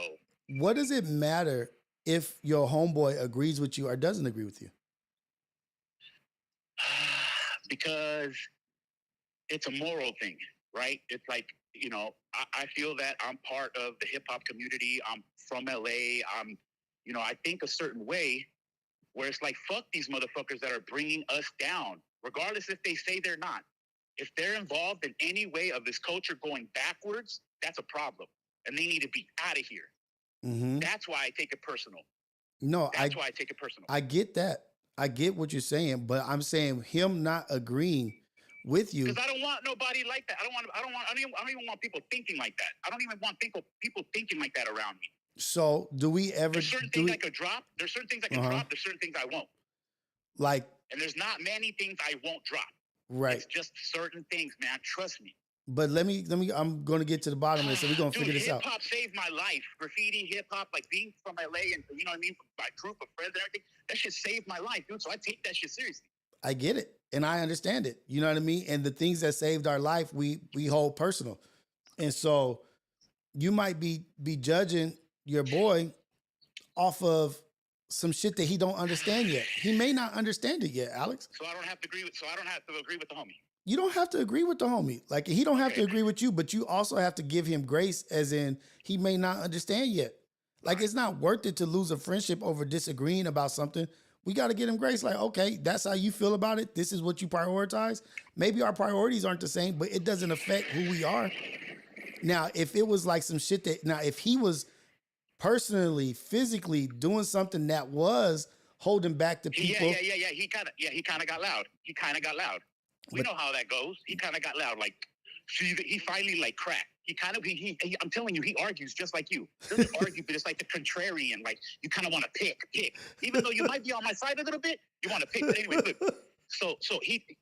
What does it matter if your homeboy agrees with you or doesn't agree with you? Because it's a moral thing, right? It's like, you know, I feel that I'm part of the hip hop community. I'm from LA. I think a certain way where it's like, fuck these motherfuckers that are bringing us down, regardless if they say they're not. If they're involved in any way of this culture going backwards, that's a problem. And they need to be out of here. Mm-hmm. That's why I take it personal. No, That's why I take it personal. I get that. I get what you're saying, but I'm saying him not agreeing with you. Because I don't want nobody like that. I don't even want people thinking like that. I don't even want people thinking like that around me. So do we ever? There's certain things I could drop. There's certain things I can drop. There's certain things I won't. Like, and there's not many things I won't drop. Right. It's just certain things, man. Trust me. But let me. I'm going to get to the bottom of this, and we're going to figure this out. Hip hop saved my life. Graffiti, hip hop, like being from LA, and you know what I mean, my group of friends and everything. That shit saved my life, dude. So I take that shit seriously. I get it, and I understand it. You know what I mean? And the things that saved our life, we hold personal. And so you might be judging your boy off of some shit that he don't understand yet. He may not understand it yet, Alex. So I don't have to agree with the homie. You don't have to agree with the homie. Like, he don't have to agree with you, but you also have to give him grace, as in he may not understand yet. Like, it's not worth it to lose a friendship over disagreeing about something. We got to get him grace. Like, okay, that's how you feel about it. This is what you prioritize. Maybe our priorities aren't the same, but it doesn't affect who we are. Now, if it was like some shit if he was personally, physically doing something that was holding back the people. Yeah. He kind of got loud. We know how that goes. He kind of got loud. Like, he finally like cracked. I'm telling you, he argues just like you. He doesn't argue, but it's like the contrarian. Like, you kind of want to pick. Even though you might be on my side a little bit, you want to pick. But anyway, look. So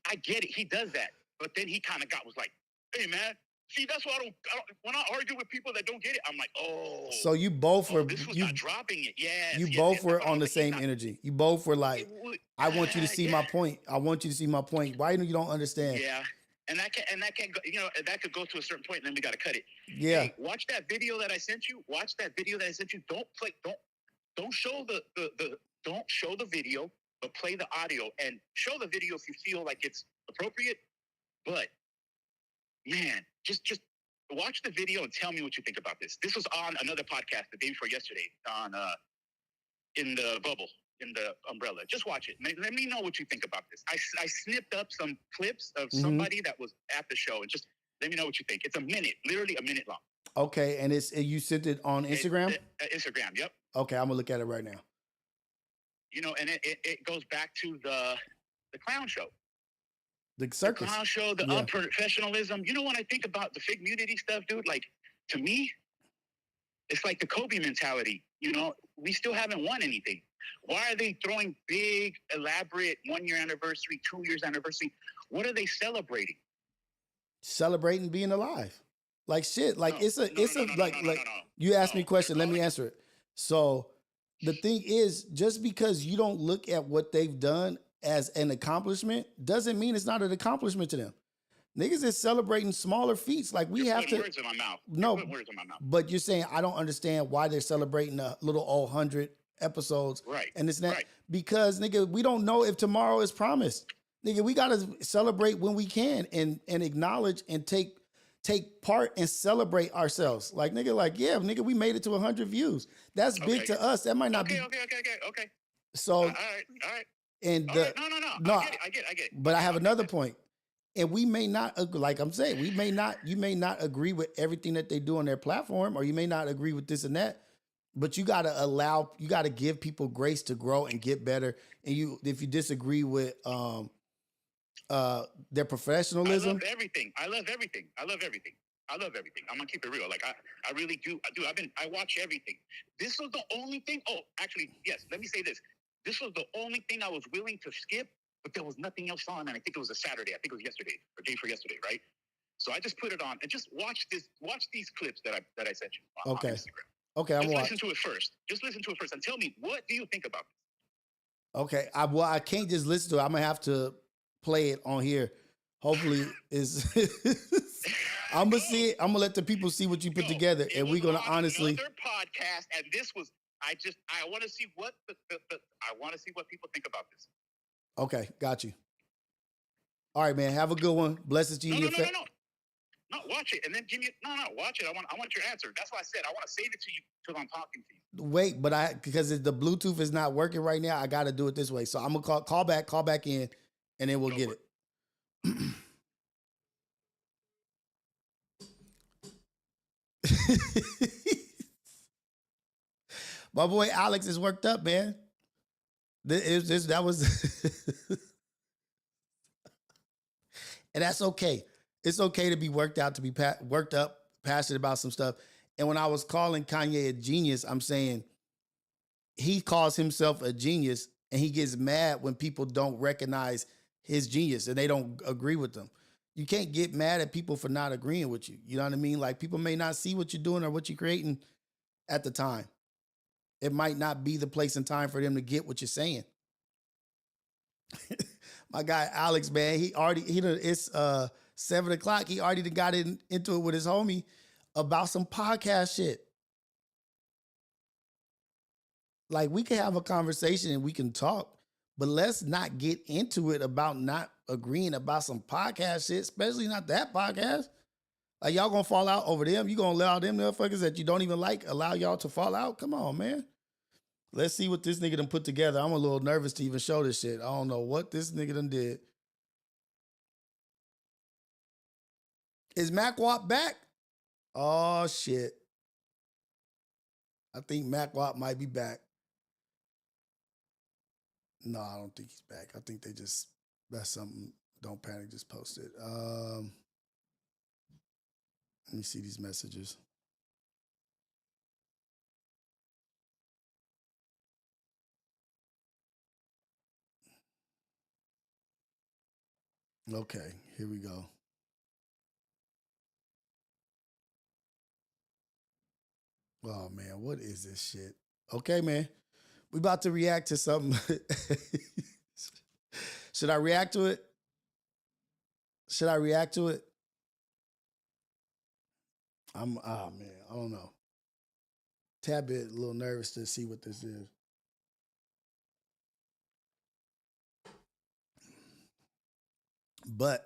I get it. He does that. But then he kind of was like, hey, man. See, that's why I don't when I argue with people that don't get it, I'm like, oh. So you both were not dropping it. Yeah. You both were on the same energy. You both were like, I want you to see my point. I want you to see my point. Why you don't understand? Yeah. And that can go, that could go to a certain point, and then we got to cut it. Yeah. Hey, watch that video that I sent you. Don't show the video, but play the audio, and show the video if you feel like it's appropriate. But man, just watch the video and tell me what you think about this. This was on another podcast the day before yesterday on in the bubble. In the umbrella. Just watch it. Let me know what you think about this. I snipped up some clips of somebody that was at the show, and just let me know what you think. It's a minute, literally a minute long. Okay, and you sent it on Instagram? Instagram, yep. Okay, I'm gonna look at it right now. And it goes back to the clown show. The circus. The clown show, the unprofessionalism. When I think about the fake community stuff, dude, like, to me, it's like the Kobe mentality. We still haven't won anything. Why are they throwing big, elaborate 1 year anniversary, 2 years anniversary? What are they celebrating? Celebrating being alive. Like shit. Like you asked me a question. Let me answer it. So the thing is, just because you don't look at what they've done as an accomplishment doesn't mean it's not an accomplishment to them. Niggas is celebrating smaller feats. Like we have to. Words in my mouth. No, words in my mouth. But you're saying I don't understand why they're celebrating a little old 100 episodes. Right. And it's not right. because nigga, we don't know if tomorrow is promised. Nigga, we gotta celebrate when we can and acknowledge and take part and celebrate ourselves. Like, nigga, like, yeah, nigga, we made it to 100 views. That's big to us. That might not be. Okay. So, all right. And No. I get it. But I have another point. And we may not, like I'm saying, you may not agree with everything that they do on their platform, or you may not agree with this and that, but you gotta give people grace to grow and get better. And if you disagree with their professionalism. I love everything. I'm gonna keep it real. Like I really do. I watch everything. This was the only thing. Oh, actually, yes. Let me say this. This was the only thing I was willing to skip, but there was nothing else on, and I think it was a Saturday. I think it was yesterday or day for yesterday, right? So I just put it on and just watch these clips that I sent you on Instagram. Okay, I'm watching. Listen to it first. Just listen to it first and tell me, what do you think about this? Okay, I can't just listen to it. I'm gonna have to play it on here. Hopefully, is I'm gonna see it. I'm gonna let the people see what you put together, and we're gonna honestly. Another podcast, and this was. I want to see what I want to see what people think about this. Okay, got you. All right, man. Have a good one. Blessings to you. No, watch it and then give me. No, watch it. I want your answer. That's why I said I want to save it to you till I'm talking to you. Wait, but because the Bluetooth is not working right now, I got to do it this way. So I'm gonna call back in, and then we'll get it. My boy Alex is worked up, man. That was, and that's okay. It's okay to be worked out, to be worked up, passionate about some stuff. And when I was calling Kanye a genius, I'm saying he calls himself a genius, and he gets mad when people don't recognize his genius and they don't agree with them. You can't get mad at people for not agreeing with you. You know what I mean? Like, people may not see what you're doing or what you're creating at the time. It might not be the place and time for them to get what you're saying. My guy Alex, man, it's 7 o'clock. He already got into it with his homie about some podcast shit. Like, we can have a conversation and we can talk, but let's not get into it about not agreeing about some podcast shit, especially not that podcast. Like, y'all gonna fall out over them? You gonna allow them motherfuckers that you don't even like allow y'all to fall out? Come on, man. Let's see what this nigga done put together. I'm a little nervous to even show this shit. I don't know what this nigga done did. Is Mac Wap back? Oh, shit. I think Mac Wap might be back. No, I don't think he's back. I think that's something Don't Panic just posted. Let me see these messages. Okay, here we go. Oh, man, what is this shit? Okay, man. We about to react to something. Should I react to it? Man, I don't know. Tad bit a little nervous to see what this is. But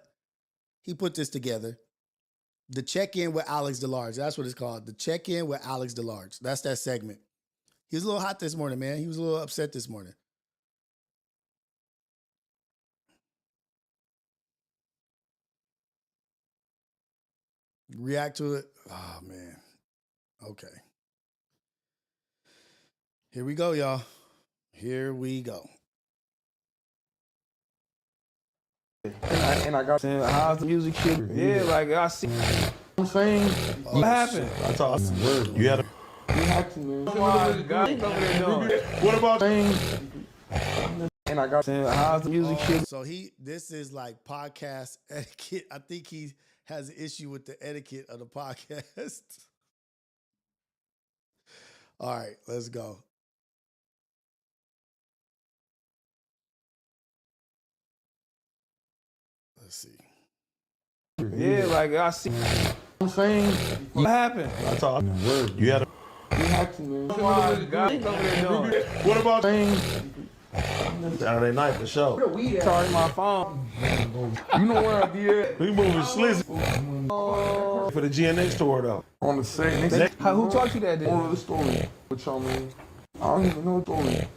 he put this together. The check-in with Alex DeLarge. That's what it's called. The check-in with Alex DeLarge. That's that segment. He was a little hot this morning, man. He was a little upset this morning. React to it. Oh, man. Okay. Here we go, y'all. Here we go. And I got saying, how's the music shit? Yeah, like I see. I'm saying, what happened? I thought you had a. You have to, man. What about saying? And I got saying, how's the music shit? So this is like podcast etiquette. I think he has an issue with the etiquette of the podcast. All right, let's go. Let's see. Yeah, like I see. I'm saying, what happened? I thought you had a. You have to, man. What about saying? Saturday night for sure. Charge my phone. You know where I be at? We moving slizzy. For the GNX tour though. On the second. Who taught you that? Moral of the story. What y'all mean? I don't even know the story.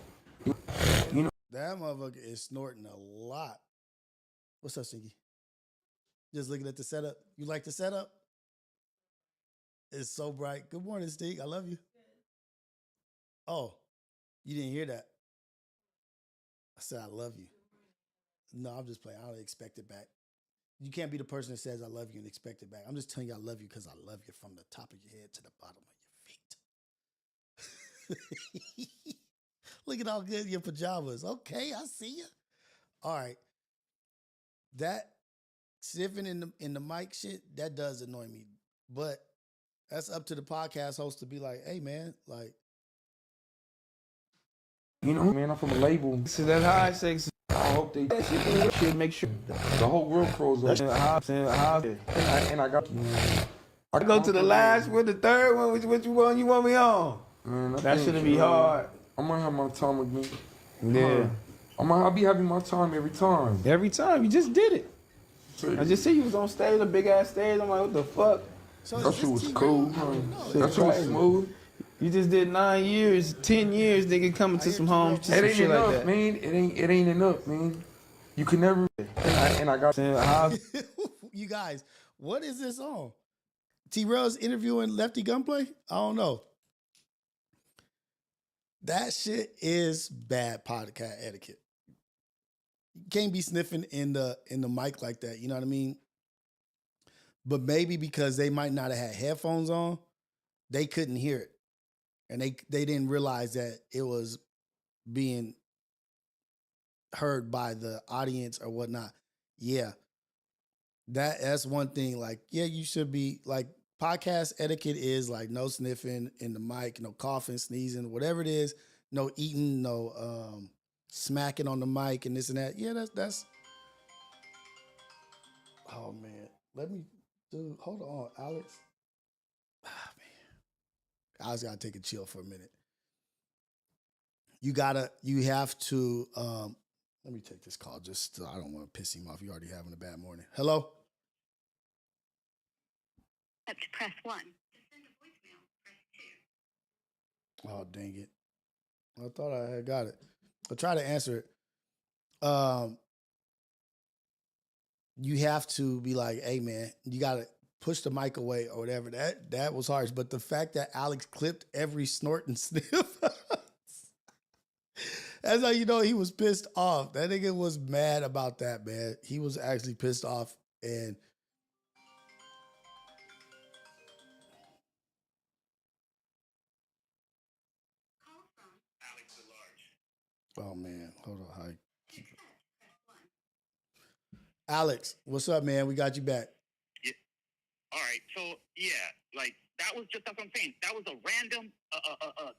You know. That motherfucker is snorting a lot. What's up, Stinky? Just looking at the setup. You like the setup? It's so bright. Good morning, Steve. I love you. Oh, you didn't hear that. I said I love you. No, I'm just playing. I don't expect it back. You can't be the person that says I love you and expect it back. I'm just telling you I love you because I love you from the top of your head to the bottom of your feet. Look at how good your pajamas. Okay, I see you. All right. That sniffing in the mic shit, that does annoy me. But that's up to the podcast host to be like, hey man, like, You know, man, I'm from a label. So that's how I say. I hope they Should make sure the whole world crows up. And I got I go to the last with the third one. Which one you want me on? Man, That shouldn't be hard. I'm gonna have my time again. Yeah. I'll be having my time every time. Every time you just did it. I just see you was on stage, a big ass stage. I'm like, what the fuck? so That shit was cool. That shit was smooth. You just did 9 years, 10 years, nigga, coming to some homes, to It some ain't shit enough, like that. man. It ain't enough, man. You can never. And I got. You guys, what is this on? T-Rail's interviewing Lefty Gunplay? I don't know. That shit is bad podcast etiquette. You can't be sniffing in the mic like that, you know what I mean? But maybe because they might not have had headphones on, they couldn't hear it. And they didn't realize that it was being heard by the audience or whatnot. Yeah. That's one thing. Like, yeah, you should be like podcast etiquette is like no sniffing in the mic, no coughing, sneezing, whatever it is, no eating, no smacking on the mic and this and that. Yeah, that's oh man. Let me do hold on, Alex. Ah man. Alex gotta take a chill for a minute. You have to let me take this call just I don't want to piss him off. You're already having a bad morning. Hello? To press 1. Oh, dang it. I thought I had got it. I'll try to answer it. You have to be like, hey, man, you got to push the mic away or whatever. That was harsh. But the fact that Alex clipped every snort and sniff, that's how you know he was pissed off. That nigga was mad about that, man. He was actually pissed off. And oh man, hold on. Alex, what's up, man? We got you back. Yeah. All right. So yeah, like that was just that's what I'm saying. That was a random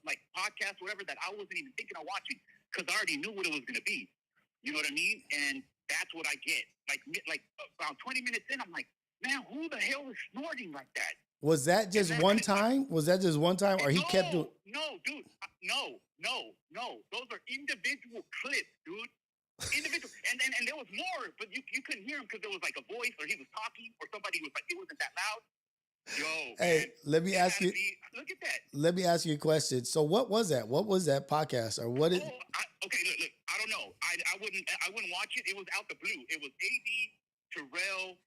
like podcast, whatever that I wasn't even thinking of watching because I already knew what it was gonna be. You know what I mean? And that's what I get. Like about 20 minutes in, I'm like, man, who the hell is snorting like that? Was that just one time? Was that just one time, or he kept doing? No, dude. No. Those are individual clips, dude. Individual, and there was more, but you couldn't hear him because there was like a voice, or he was talking, or somebody was like, it wasn't that loud. Yo, hey, man, let me ask you. Look at that. Let me ask you a question. So, what was that? What was that podcast, or what? Okay, look. I don't know. I wouldn't watch it. It was out the blue. It was AD, Terrell,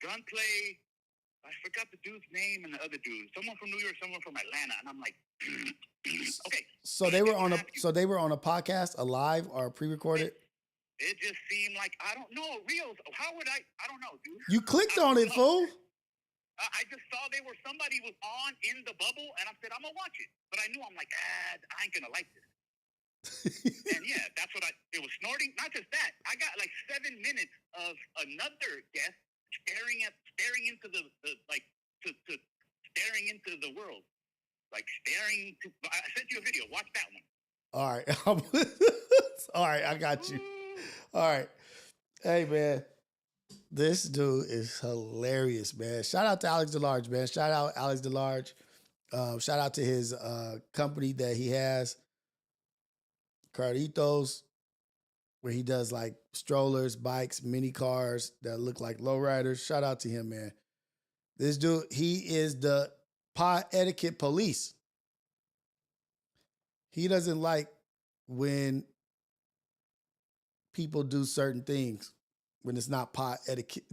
Gunplay. I forgot the dude's name and the other dude. Someone from New York, someone from Atlanta, and I'm like, okay. So they were on a podcast, a live or pre-recorded. It just seemed like I don't know, Rios. How would I don't know, dude. You clicked on it, fool. I just saw somebody was on in the bubble, and I said I'm gonna watch it. But I knew I'm like, I ain't gonna like this. And yeah, that's what it was snorting. Not just that, I got like 7 minutes of another guest staring into staring into the world, like staring. I sent you a video. Watch that one. All right, all right, I got you. All right, hey man, this dude is hilarious, man. Shout out to Alex DeLarge, man. Shout out Alex DeLarge. Shout out to his company that he has. Carlitos, where he does like strollers, bikes, mini cars that look like lowriders. Shout out to him, man. This dude, he is the pod etiquette police. He doesn't like when people do certain things when it's not pod etiquette.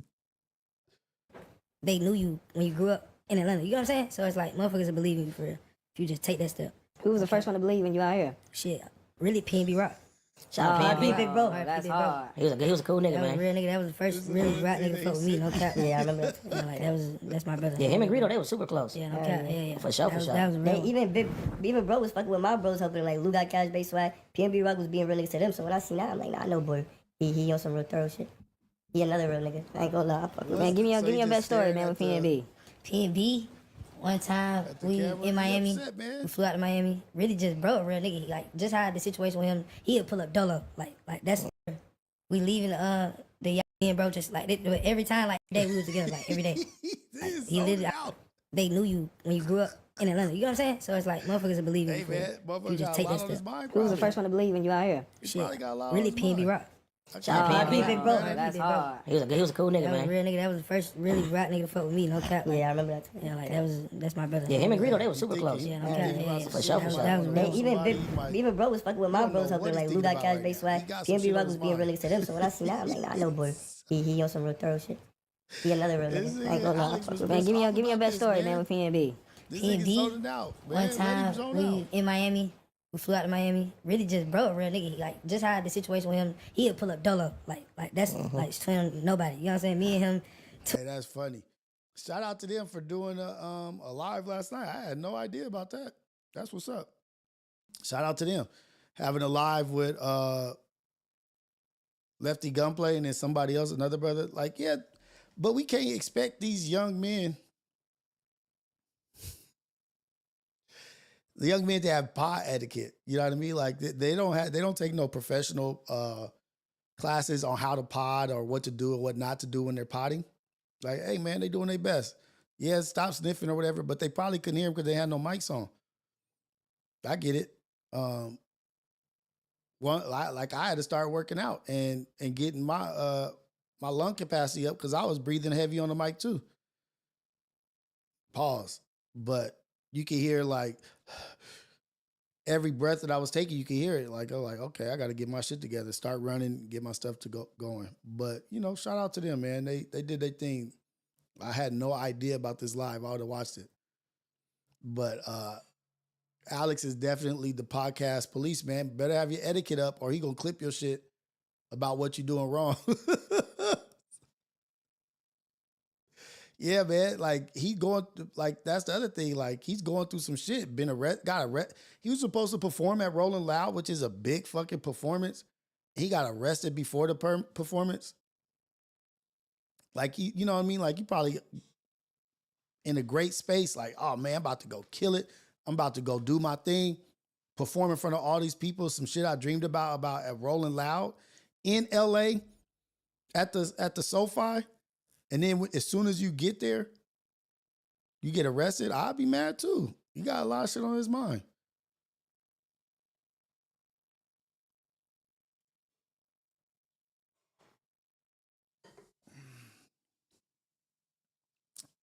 They knew you when you grew up in Atlanta. You know what I'm saying? So it's like motherfuckers will believe in you for real. If you just take that step. Who was the first one to believe when you out here? Shit, really PNB Rock. Shout out to Big bro. That's Big hard. He was a cool nigga, man. That was a real nigga. That was the first really rock nigga fuck with me, no cap. Yeah, I remember that. You know, like that's my brother. Yeah, him and Greedo, they were super close. Yeah, no cap. Yeah. For sure. That was real. Even bro was fucking with my bros helping like Lou got cash base swag. PNB Rock was being real niggas to them. So when I see that, I'm like, nah, no boy. He on some real thorough shit. He another real nigga. I ain't gonna lie. Man, give me your best story, man, with PNB. PNB. One time we in Miami, we flew out to Miami. Really just bro, a real nigga. Like just how the situation with him, he'd pull up dolo. Like that's we leaving the and bro just like every time like day we was together like every day. Like, he literally they knew you when you grew up in Atlanta. You know what I'm saying? So it's like motherfuckers will believe in you. You just take that step. Who was the first one to believe when you out here? Shit, really PNB Rock. Shout out to Big bro. That's hard. He was a cool nigga, man. man. Real nigga. That was the first really rock nigga to fuck with me, no cap. Yeah, I remember that. Yeah, like that's my brother. Yeah, him and Greedo, they were super close. Yeah, no cap. Yeah. For sure. That was real. Even bro was fucking with my bros helping like Lou got cash base swag. PNB Rock was being real niggas to them. So when I see that, I'm like, nah, no boy. He on some real thorough shit. He another real nigga. I ain't gonna lie. Man, give me your best story, man, with PNB. PNB. One time we in Miami. We flew out to Miami. Really just bro, a real nigga. Like just how the situation with him, he'd pull up dolo. Like that's like twin nobody. You know what I'm saying? Me and him. Hey, that's funny. Shout out to them for doing a live last night. I had no idea about that. That's what's up. Shout out to them. Having a live with Lefty Gunplay and then somebody else, another brother. Like, yeah, but we can't expect these young men, the young men to have pod etiquette. You know what I mean? Like they don't take no professional classes on how to pod or what to do or what not to do when they're potting. Like, hey man, they doing their best. Yeah, stop sniffing or whatever, but they probably couldn't hear him because they had no mics on. I get it. Like I had to start working out and getting my my lung capacity up because I was breathing heavy on the mic too. Pause. But you can hear like every breath that I was taking, you can hear it. Like, oh, like, okay, I got to get my shit together, start running, get my stuff to going. But, you know, shout out to them, man. They did their thing. I had no idea about this live. I would have watched it. But Alex is definitely the podcast police, man. Better have your etiquette up or he going to clip your shit about what you're doing wrong. Yeah, man. Like he going through, like that's the other thing. Like he's going through some shit. Been arrested. He was supposed to perform at Rolling Loud, which is a big fucking performance. He got arrested before the performance. Like he, you know what I mean? Like he probably in a great space. Like, oh man, I'm about to go kill it. I'm about to go do my thing, perform in front of all these people. Some shit I dreamed about at Rolling Loud in LA at the SoFi. And then as soon as you get there, you get arrested, I'd be mad too. He got a lot of shit on his mind.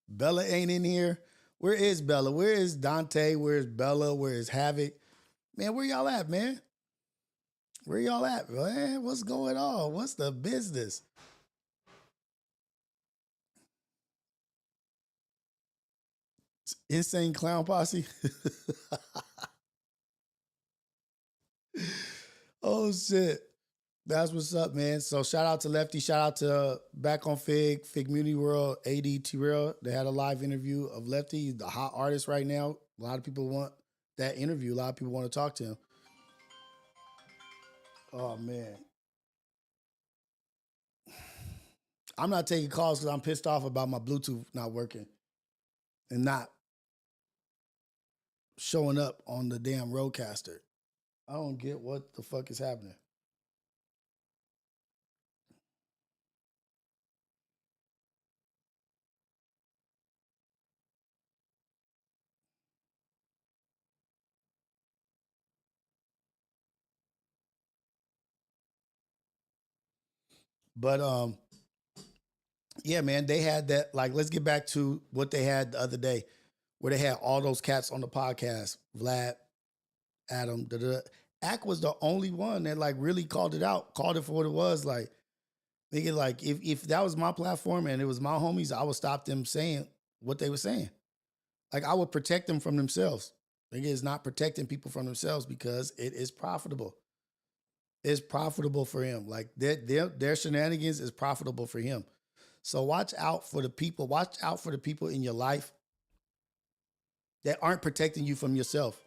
Bella ain't in here. Where is Bella? Where is Dante? Where is Bella? Where is Havoc? Man, where y'all at, man? Where y'all at, man? What's going on? What's the business? Insane Clown Posse. Oh shit. That's what's up, man. So shout out to Lefty. Shout out to Back on Fig Community World, AD Terrell. They had a live interview of Lefty. He's the hot artist right now. A lot of people want that interview. A lot of people want to talk to him. Oh man. I'm not taking calls because I'm pissed off about my Bluetooth not working and not showing up on the damn Rodecaster. I don't get what the fuck is happening. But yeah, man, they had that. Like, let's get back to what they had the other day, where they had all those cats on the podcast. Vlad, Adam, Ack was the only one that like really called it out, called it for what it was. Like, nigga, like if that was my platform and it was my homies, I would stop them saying what they were saying. Like, I would protect them from themselves. Nigga is not protecting people from themselves because it is profitable. It's profitable for him. Like their shenanigans is profitable for him. So watch out for the people. Watch out for the people in your life that aren't protecting you from yourself.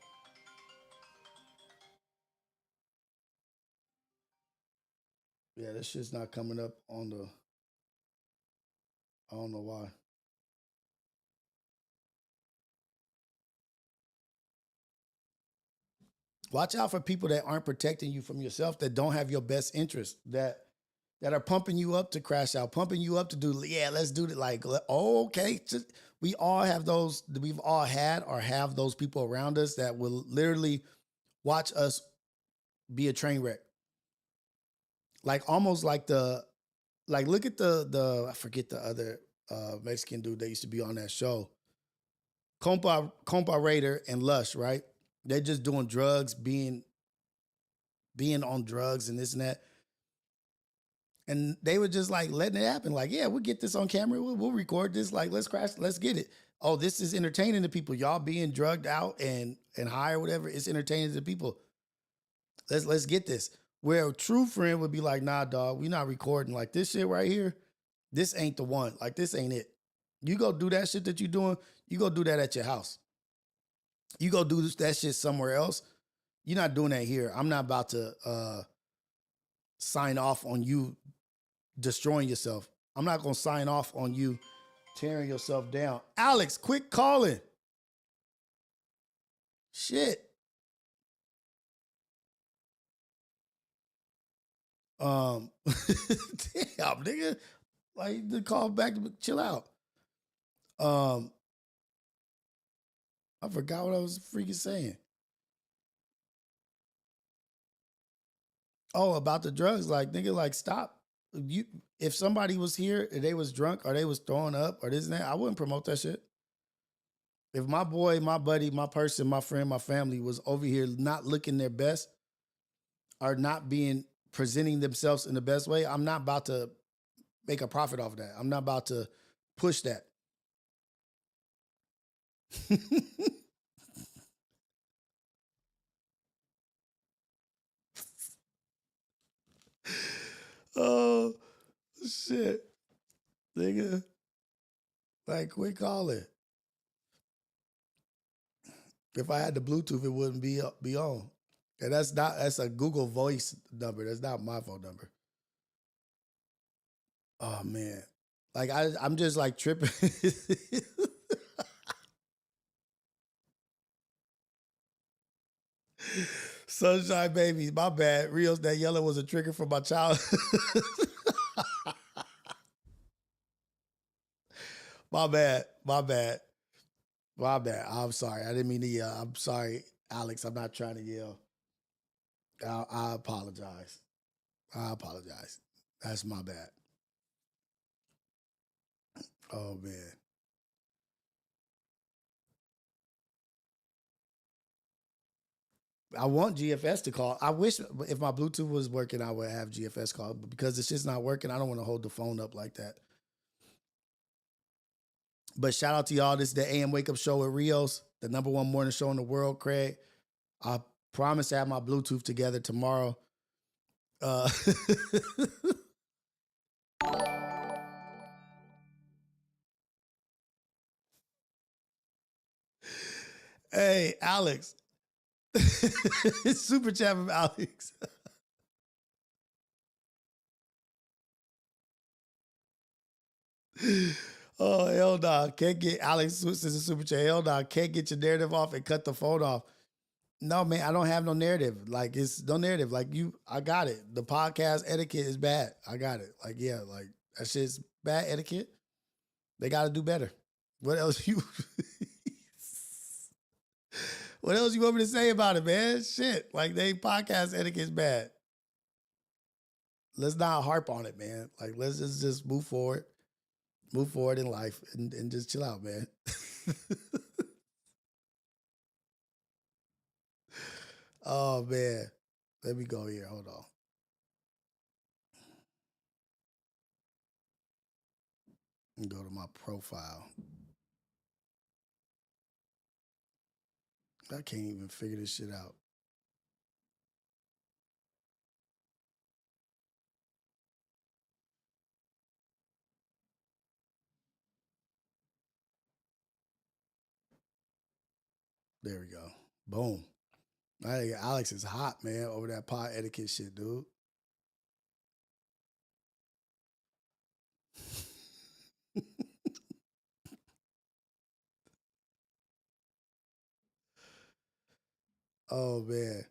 Yeah, this shit's not coming up on the. I don't know why. Watch out for people that aren't protecting you from yourself, that don't have your best interest, that are pumping you up to crash out, pumping you up to do, yeah, let's do it. Like, oh, okay. We all have those, we've all had or have those people around us that will literally watch us be a train wreck. Like almost like look at the I forget the other Mexican dude that used to be on that show. Compa Raider and Lush, right? They're just doing drugs, being on drugs and this and that. And they were just like letting it happen. Like, yeah, we'll get this on camera. We'll record this. Like, let's crash. Let's get it. Oh, this is entertaining to people. Y'all being drugged out and high or whatever. It's entertaining to people. Let's get this. Where a true friend would be like, nah, dog, we not recording. Like, this shit right here, this ain't the one. Like, this ain't it. You go do that shit that you doing, you go do that at your house. You go do that shit somewhere else. You're not doing that here. I'm not about to sign off on you destroying yourself. I'm not going to sign off on you tearing yourself down. Alex, quit calling. Shit. Damn, nigga. Like, the call back to chill out. I forgot what I was freaking saying. Oh, about the drugs. Like, nigga, like, stop. If somebody was here and they was drunk or they was throwing up or this and that, I wouldn't promote that shit. If my boy, my buddy, my person, my friend, my family was over here not looking their best or not presenting themselves in the best way, I'm not about to make a profit off of that. I'm not about to push that. Oh, shit. Nigga. Like, quit calling. If I had the Bluetooth, it wouldn't be on. And that's a Google Voice number. That's not my phone number. Oh, man. Like, I'm just, like, tripping. Sunshine Babies, my bad. Rios, that yellow was a trigger for my childhood. My bad. I'm sorry. I didn't mean to yell. I'm sorry, Alex. I'm not trying to yell. I apologize. That's my bad. Oh, man. I want GFS to call. I wish if my Bluetooth was working, I would have GFS call. But because it's just not working, I don't want to hold the phone up like that. But shout out to y'all. This is the AM Wake Up Show with Rios, the #1 morning show in the world, Craig. I promise to have my Bluetooth together tomorrow. Hey, Alex. Super chat from Alex. Oh, hell nah. Can't get Alex Swiss as a super chat. Hell nah. Can't get your narrative off and cut the phone off. No, man, I don't have no narrative. Like, it's no narrative. Like, I got it. The podcast etiquette is bad. I got it. Like, yeah, like, that shit's bad etiquette. They got to do better. What else what else you want me to say about it, man? Shit. Like, they podcast etiquette is bad. let's not harp on it, man. Like let's just move forward in life and just chill out, man. Oh man. Let me go here. Hold on. And go to my profile. I can't even figure this shit out. There we go. Boom. I think Alex is hot, man, over that pod etiquette shit, dude. Oh, man.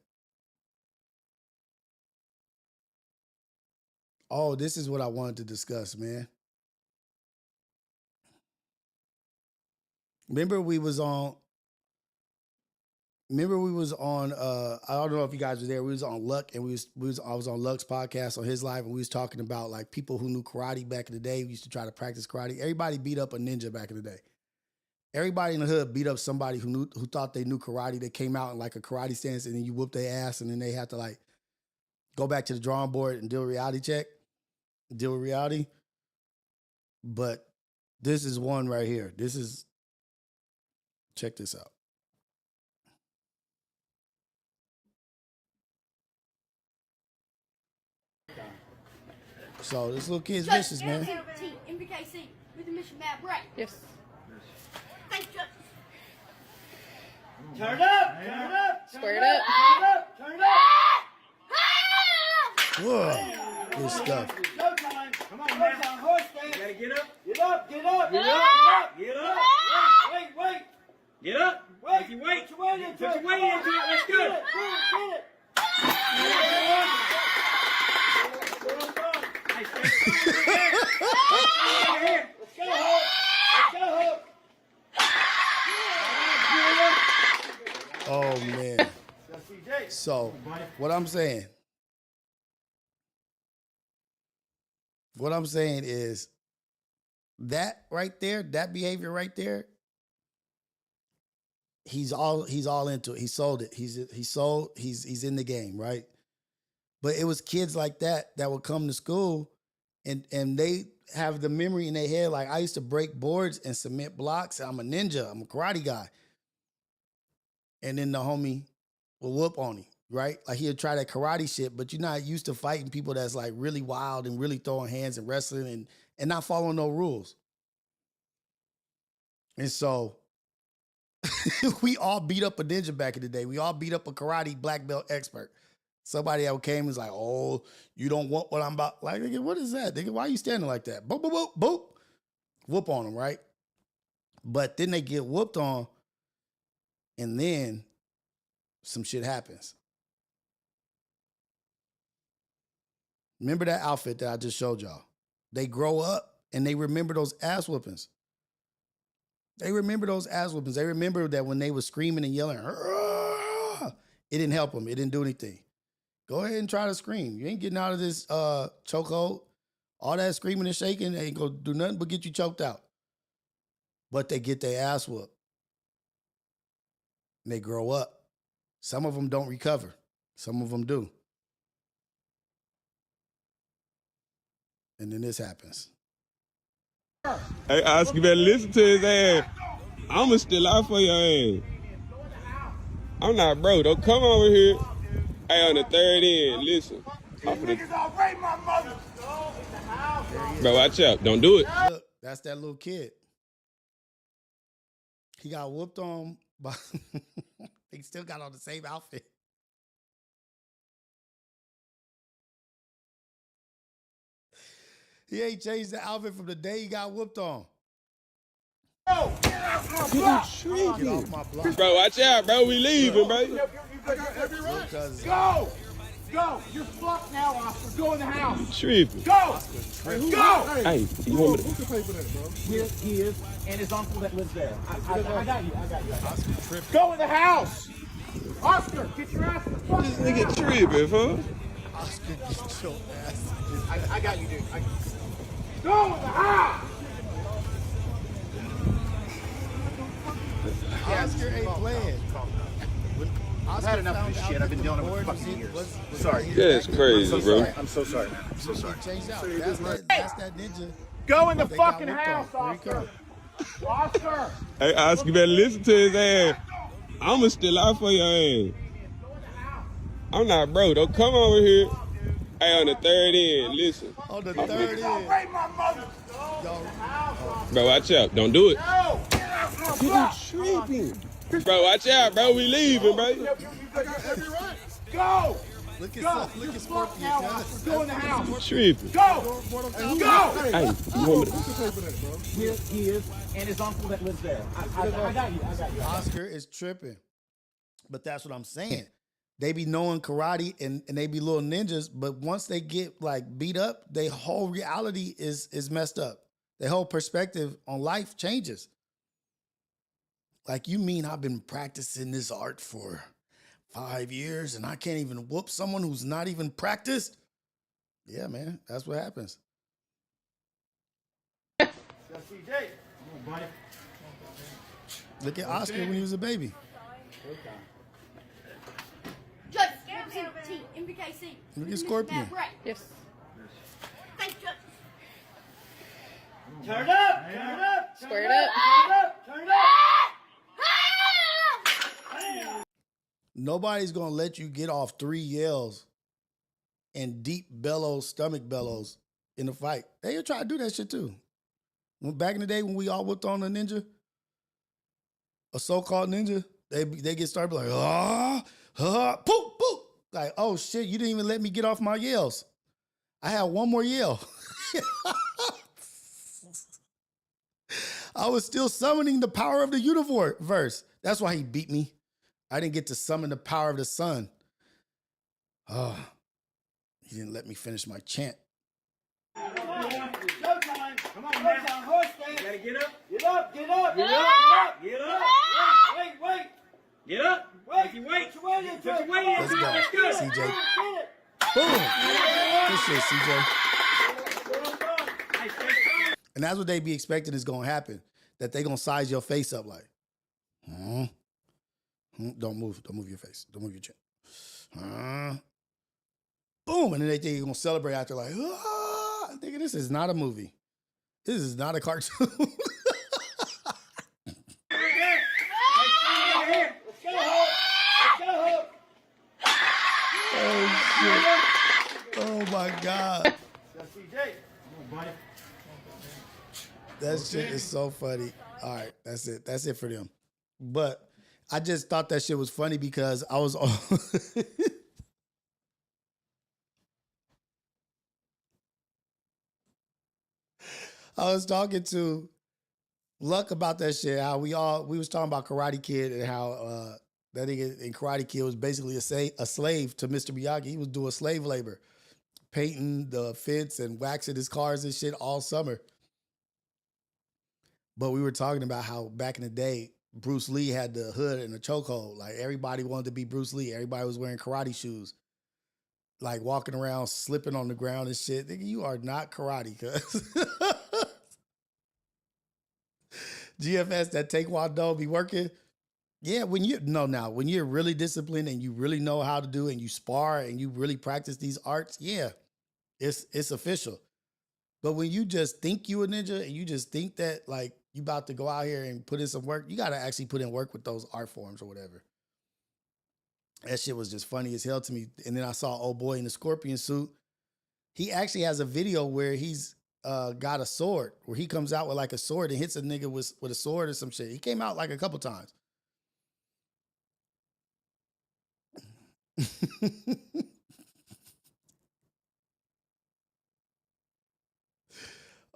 Oh, this is what I wanted to discuss, man. Remember we was on I don't know if you guys were there. We was on Luck and I was on Luck's podcast on his live and we was talking about like people who knew karate back in the day. We used to try to practice karate. Everybody beat up a ninja back in the day. Everybody in the hood beat up somebody who thought they knew karate. They came out in like a karate stance and then you whoop their ass and then they had to like go back to the drawing board and deal with reality. But this is one right here. Check this out. So this little kid's vicious, man. MBKC with the mission map right. Yes. Thanks, Judge. Turn up! Turn up! Square it up. Turn it up! Whoa. Good stuff. Showtime! Come on, man. Horse stand. You gotta get up. Get up! Get up! Get Get up. up! Get up! Wait! Get up. Wait! Put your weight. Put your weight into it. Put your weight into it. Let's go. Get it! Let's go, Hope. Oh man. So what I'm saying is that right there, that behavior right there, he's all into it. He sold it. He's in the game, right? But it was kids like that would come to school and they have the memory in their head like I used to break boards and cement blocks. I'm a ninja. I'm a karate guy. And then the homie will whoop on him, right? Like he'll try that karate shit, but you're not used to fighting people that's like really wild and really throwing hands and wrestling and not following no rules. And so we all beat up a ninja back in the day. We all beat up a karate black belt expert. Somebody that came and was like, oh, you don't want what I'm about. Like, nigga, what is that? Nigga, why are you standing like that? Boop, boop, boop, boop. Whoop on them, right? But then they get whooped on, and then some shit happens. Remember that outfit that I just showed y'all? They grow up, and they remember those ass whoopings. They remember those ass whoopings. They remember that when they were screaming and yelling, it didn't help them. It didn't do anything. Go ahead and try to scream. You ain't getting out of this chokehold. All that screaming and shaking ain't gonna do nothing but get you choked out. But they get their ass whooped. And they grow up. Some of them don't recover. Some of them do. And then this happens. Hey, Oscar, you better listen to his ass. I'ma still out for your ass. I'm not broke. Don't come over here. Hey, on the third end, listen. Bro, watch out. Don't do it. Look, that's that little kid. He got whooped on, but he still got on the same outfit. He ain't changed the outfit from the day he got whooped on. You tripping. Get off my block. Bro, watch out, bro. We leaving, bro. Go! Go! You're fucked now, Oscar. Go in the house. You tripping. Go! Go! Hey, you want me to... Who can pay for that, bro? He is, and his uncle that lives there. I got you. Go in the house! Oscar, get your ass in the fuck. This nigga tripping, huh? Oscar, get your ass in I got you, dude. Go in the house! Oscar ain't playing. I've had enough of this shit. I've been dealing with it for fucking years. Sorry. That's crazy, bro. I'm so sorry, man. I'm so sorry. Changed out. That's that ninja. Go in the They got fucking whipped house, on. Here he Oscar. Oscar! Hey, Oscar, you better listen to his ass. I'ma still out for your ass. I'm not broke. Don't come over here. Hey, on the third end, listen. On the third end. Bro, watch out. Don't do it. You're tripping. Bro, watch out, bro. We leaving, bro. Go! Look at Go! Look at Fuck Scorpion. now, Oscar. Go in the house. Tripping. Go! Go! Hey, you want me to... Here he is, and his uncle that lives there. I got you. Oscar is tripping. But that's what I'm saying. They be knowing karate and they be little ninjas, but once they get like beat up, their whole reality is messed up. Their whole perspective on life changes. Like, you mean I've been practicing this art for 5 years and I can't even whoop someone who's not even practiced? Yeah, man, that's what happens. Look at Oscar when he was a baby. Judge, MBKC. Look at Scorpion. Yes. Thank you. Turn it up! Turn it up! Square it up. Turn it up! Nobody's gonna let you get off 3 yells and deep bellows, stomach bellows in a fight. They try to do that shit too. Back in the day when we all whooped on a ninja, a so-called ninja, they get started like, poop, poop. Like, oh shit, you didn't even let me get off my yells. I had one more yell. I was still summoning the power of the universe. That's why he beat me. I didn't get to summon the power of the sun. Oh, he didn't let me finish my chant. Showtime! Come on, man. Horse stand. You gotta get up. Get up, get up. Get Get up. up. Get up. Wait. Get up. Wait. Put your weight in. Put your weight in. Let's go, CJ. Boom. Good shit, CJ. And that's what they be expecting is gonna happen. That they gonna size your face up like, Don't move your face. Don't move your chin. Boom. And then they think you're gonna celebrate after like, nigga, this is not a movie. This is not a cartoon. Oh my God. That shit is so funny. All right, that's it. That's it for them. But I just thought that shit was funny because I was on. I was talking to Luck about that shit. How we was talking about Karate Kid and how that nigga in Karate Kid was basically a slave to Mr. Miyagi. He was doing slave labor, painting the fence and waxing his cars and shit all summer. But we were talking about how back in the day, Bruce Lee had the hood and the chokehold. Like, everybody wanted to be Bruce Lee. Everybody was wearing karate shoes. Like, walking around, slipping on the ground and shit. Nigga, you are not karate, cuz. GFS, that Taekwondo be working. Yeah, when you're really disciplined and you really know how to do it and you spar and you really practice these arts, yeah, it's official. But when you just think you a ninja and you just think that, like, you about to go out here and put in some work, you got to actually put in work with those art forms or whatever. That shit was just funny as hell to me. And then I saw old boy in the scorpion suit. He actually has a video where he's got a sword, where he comes out with like a sword and hits a nigga with a sword or some shit. He came out like a couple times.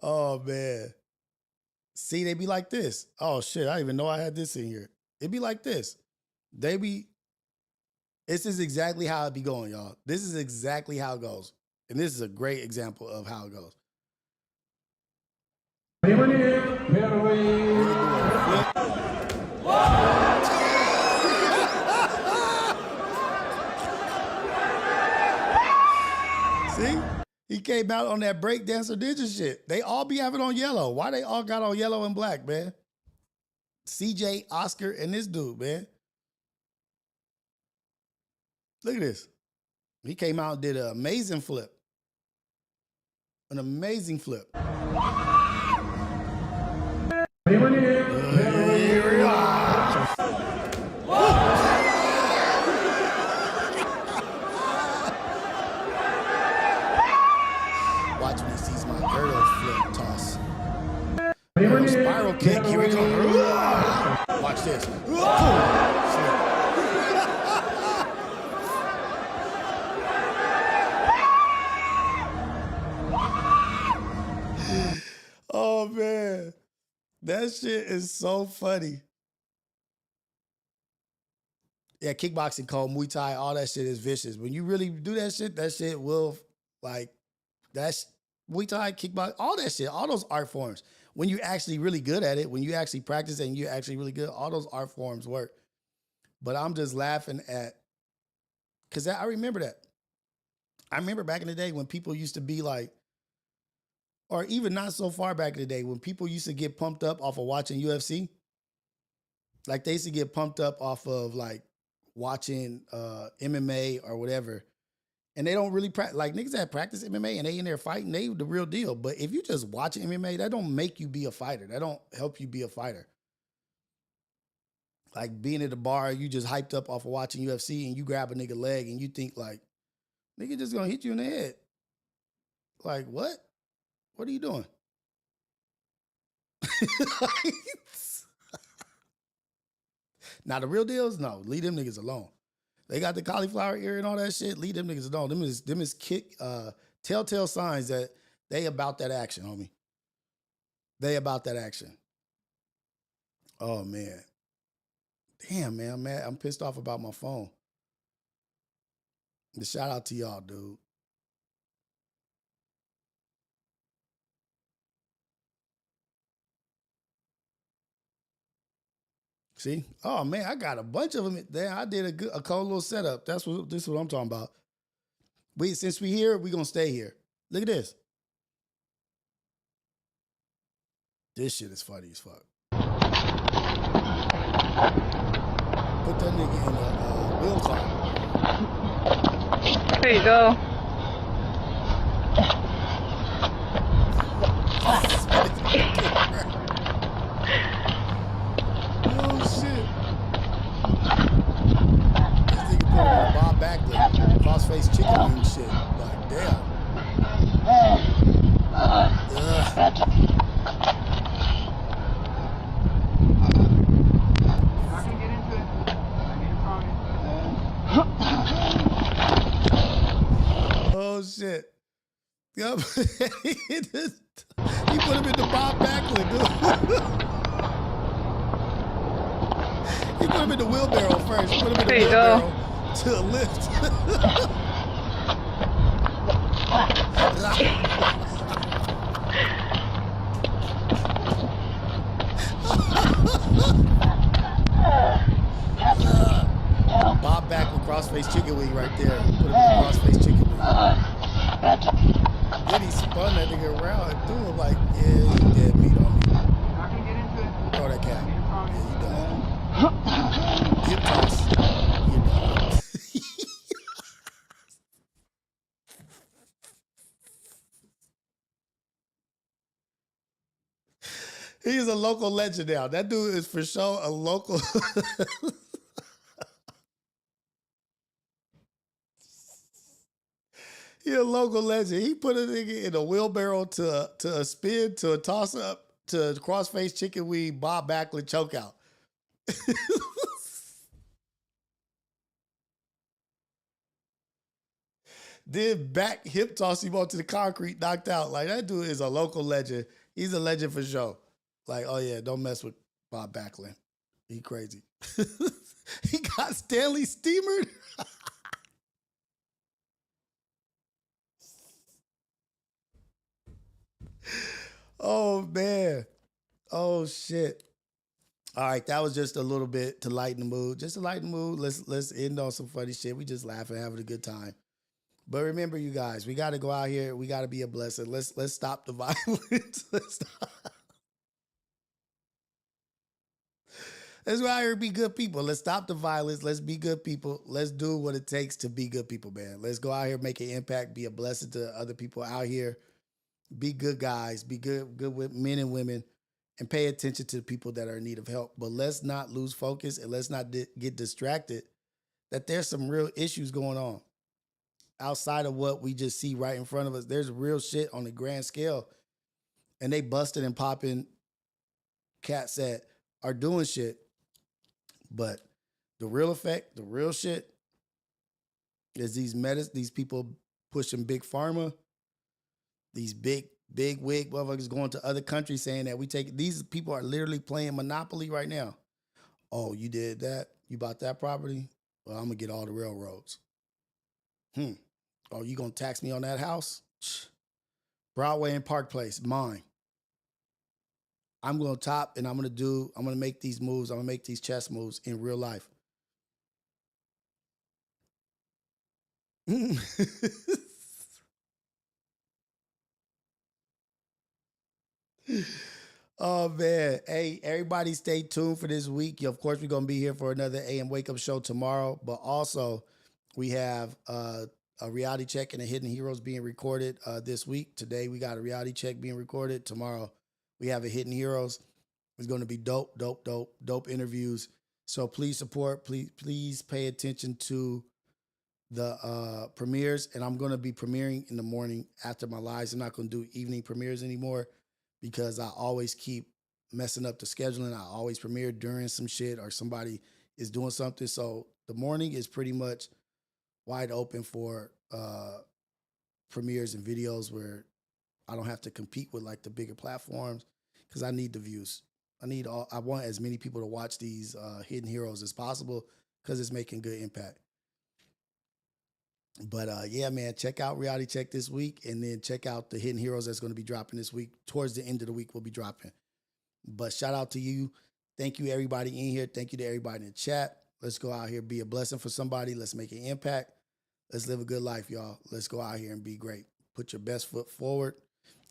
Oh, man. See, they be like this. Oh, shit, I didn't even know I had this in here. It be like this. This is exactly how it be going, y'all. This is exactly how it goes. And this is a great example of how it goes. See? He came out on that breakdancer ninja shit. They all be having on yellow. Why they all got on yellow and black, man? CJ, Oscar, and this dude, man. Look at this. He came out and did an amazing flip. An amazing flip. Here we are. Watch when he sees my girdle flip toss. Spiral kick. Here we go. Watch this. Oh man, that shit is so funny. Yeah, kickboxing, called Muay Thai, all that shit is vicious. When you really do that shit will, like, that's Muay Thai, kickboxing, all that shit, all those art forms. When you're actually really good at it, when you actually practice and you're actually really good, all those art forms work. But I'm just laughing at, because I remember that. I remember back in the day when people used to be like, or even not so far back in the day, when people used to get pumped up off of watching UFC. Like they used to get pumped up off of like watching MMA or whatever. And they don't really practice. Like niggas that practice MMA and they in there fighting, they the real deal. But if you just watching MMA, that don't make you be a fighter. That don't help you be a fighter. Like being at the bar, you just hyped up off of watching UFC and you grab a nigga leg and you think like, nigga just gonna hit you in the head. Like, what? What are you doing? Now the real deals, no, leave them niggas alone. They got the cauliflower ear and all that shit. Leave them niggas alone. Them is kick telltale signs that they about that action, homie. They about that action. Oh man. Damn, man, I'm mad. I'm pissed off about my phone. The shout out to y'all, dude. See? Oh man, I got a bunch of them. Damn, I did a cold little setup. This is what I'm talking about. Since we here, we gonna stay here. Look at this. This shit is funny as fuck. Put that nigga in the wheel car. There you go. Oh shit. This nigga put on Bob Backlund, crossface chicken wing shit. Like, damn. Oh shit. Yep. He put him in the Bob Backlund, dude. He put him in the wheelbarrow first. Put him in the wheelbarrow to a lift. Bob Backlund crossface chicken wing right there. Put him in the crossface chicken wing. Then he spun that nigga around and threw him like, yeah, you dead meat on me. Throw that cat. Yeah, you done. Hip toss. You done. He's a local legend now. That dude is for sure a local. He a local legend. He put a nigga in a wheelbarrow to a spin, to a toss up, to a crossface chicken wing, Bob Backlund chokeout. Then back hip toss him onto the concrete, knocked out. Like that dude is a local legend. He's a legend for sure. Like, oh yeah, don't mess with Bob Backlund. He crazy. He got Stanley steamered. Oh man. Oh shit. All right, that was just a little bit to lighten the mood. Just to lighten the mood. Let's end on some funny shit. We just laughing, having a good time. But remember, you guys, we got to go out here. We got to be a blessing. Let's stop the violence. Let's go out here and be good people. Let's stop the violence. Let's be good people. Let's do what it takes to be good people, man. Let's go out here, make an impact, be a blessing to other people out here. Be good guys. Be good with men and women, and pay attention to the people that are in need of help. But let's not lose focus, and let's not get distracted that there's some real issues going on outside of what we just see right in front of us. There's real shit on the grand scale, and they busting and popping cats that are doing shit. But the real effect, the real shit, is these people pushing big pharma, these big wig motherfuckers going to other countries saying that these people are literally playing Monopoly right now. Oh, you did that? You bought that property? Well, I'm gonna get all the railroads. Oh, you gonna tax me on that house? Broadway and Park Place, mine. I'm gonna top, and I'm gonna make these moves. I'm gonna make these chess moves in real life. Oh man. Hey, everybody stay tuned for this week. Of course, we're gonna be here for another AM Wake Up Show tomorrow, but also we have a reality check and a Hidden Heroes being recorded this week. Today we got a reality check being recorded. Tomorrow we have a Hidden Heroes. It's going to be dope interviews. So please support, please pay attention to the premieres. And I'm going to be premiering in the morning after my lives. I'm not going to do evening premieres anymore because I always keep messing up the scheduling. I always premiere during some shit or somebody is doing something. So the morning is pretty much wide open for premieres and videos where I don't have to compete with like the bigger platforms because I need the views. I want as many people to watch these Hidden Heroes as possible because it's making good impact. But yeah, man, check out Reality Check this week, and then check out the Hidden Heroes that's going to be dropping this week. Towards the end of the week, we'll be dropping. But shout out to you. Thank you, everybody in here. Thank you to everybody in the chat. Let's go out here, be a blessing for somebody. Let's make an impact. Let's live a good life, y'all. Let's go out here and be great. Put your best foot forward.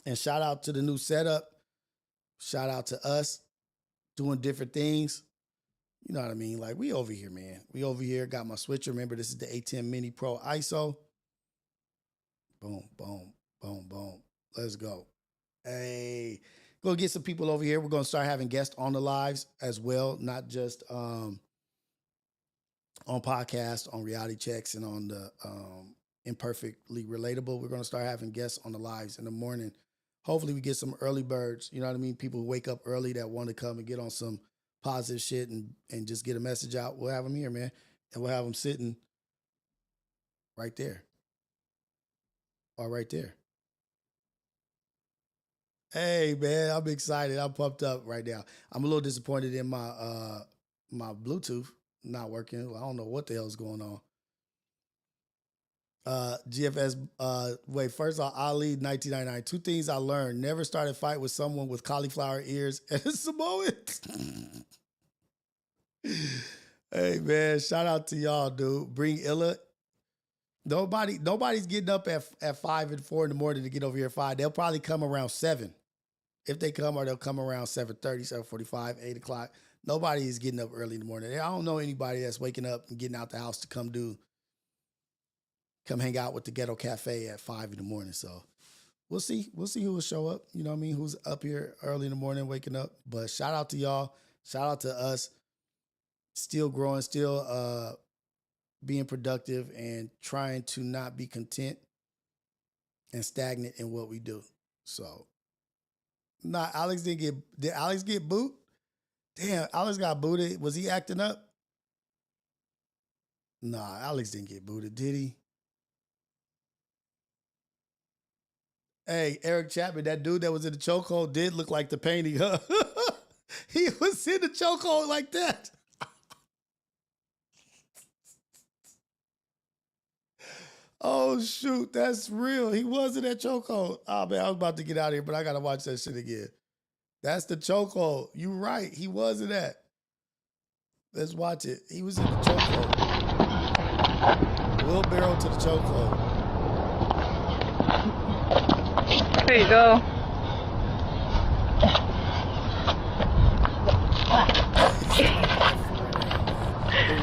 And shout out to the new setup. Shout out to us doing different things. You know what I mean? Like, we over here, man. We over here. Got my switcher. Remember, this is the A10 Mini Pro ISO. Boom, boom, boom, boom. Let's go. Hey, go get some people over here. We're going to start having guests on the lives as well, not just on podcasts, on reality checks, and on the Imperfectly Relatable. We're going to start having guests on the lives in the morning. Hopefully we get some early birds, you know what I mean? People who wake up early that want to come and get on some positive shit and just get a message out. We'll have them here, man. And we'll have them sitting right there. Or right there. Hey, man, I'm excited. I'm pumped up right now. I'm a little disappointed in my my Bluetooth not working. I don't know what the hell's going on. GFS, wait, first off, Ali, 1999. 2 things I learned. Never start a fight with someone with cauliflower ears and a Samoan. Hey, man, shout out to y'all, dude. Bring Illa. Nobody's getting up at 5 and 4 in the morning to get over here at 5. They'll probably come around 7. If they come, or they'll come around 7:30, 7:45, 8 o'clock. Nobody is getting up early in the morning. I don't know anybody that's waking up and getting out the house to come hang out with the Ghetto Cafe at 5 in the morning. So we'll see. We'll see who will show up. You know what I mean? Who's up here early in the morning waking up. But shout out to y'all. Shout out to us. Still growing, still being productive and trying to not be content and stagnant in what we do. So, nah, did Alex get booed? Damn, Alex got booted. Was he acting up? Nah, Alex didn't get booted, did he? Hey, Eric Chapman, that dude that was in the chokehold did look like the painting, huh? He was in the chokehold like that. Oh, shoot, that's real. He was in that chokehold. Oh, man, I was about to get out of here, but I got to watch that shit again. That's the chokehold. You right. He was in that. Let's watch it. He was in the chokehold. Wheelbarrow to the chokehold. There you go.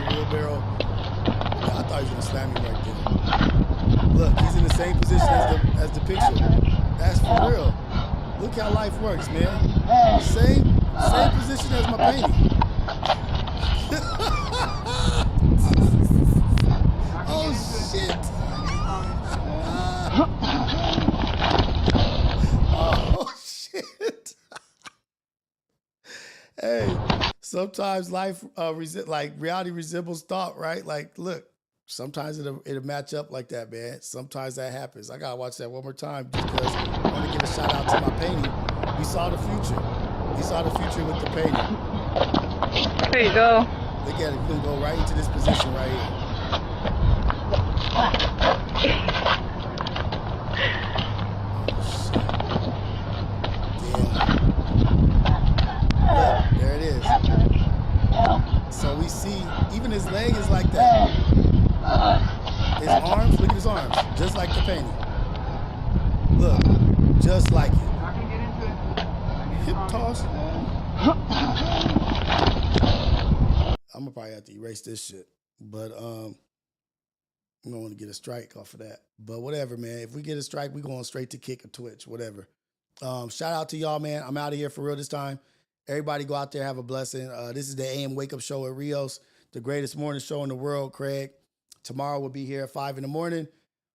Wheelbarrow. Yeah, I thought he was gonna slam me right there. Look, he's in the same position as the picture. That's for real. Look how life works, man. Same position as my painting. Oh shit. Oh shit. Hey, sometimes life like reality resembles thought, right? Like, look, sometimes it'll match up like that, man. Sometimes that happens. I gotta watch that one more time just because I want to give a shout out to my painting. We saw the future. We saw the future with the painting. There you go. Look at it. We're gonna go right into this position right here. Look, there it is. So we see, even his leg is like that. His arms, look at his arms, just like the painting. Look, just like it. Hip toss. I'm gonna probably have to erase this shit, but I don't want to get a strike off of that. But whatever, man. If we get a strike, we going straight to kick or Twitch, whatever. Shout out to y'all, man. I'm out of here for real this time. Everybody go out there, have a blessing. This is the AM Wake Up Show at Rios, the greatest morning show in the world, Craig. Tomorrow we'll be here at 5 in the morning.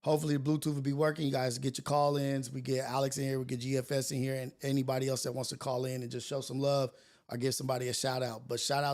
Hopefully the Bluetooth will be working. You guys get your call-ins. We get Alex in here. We get GFS in here. And anybody else that wants to call in and just show some love or give somebody a shout out. But shout out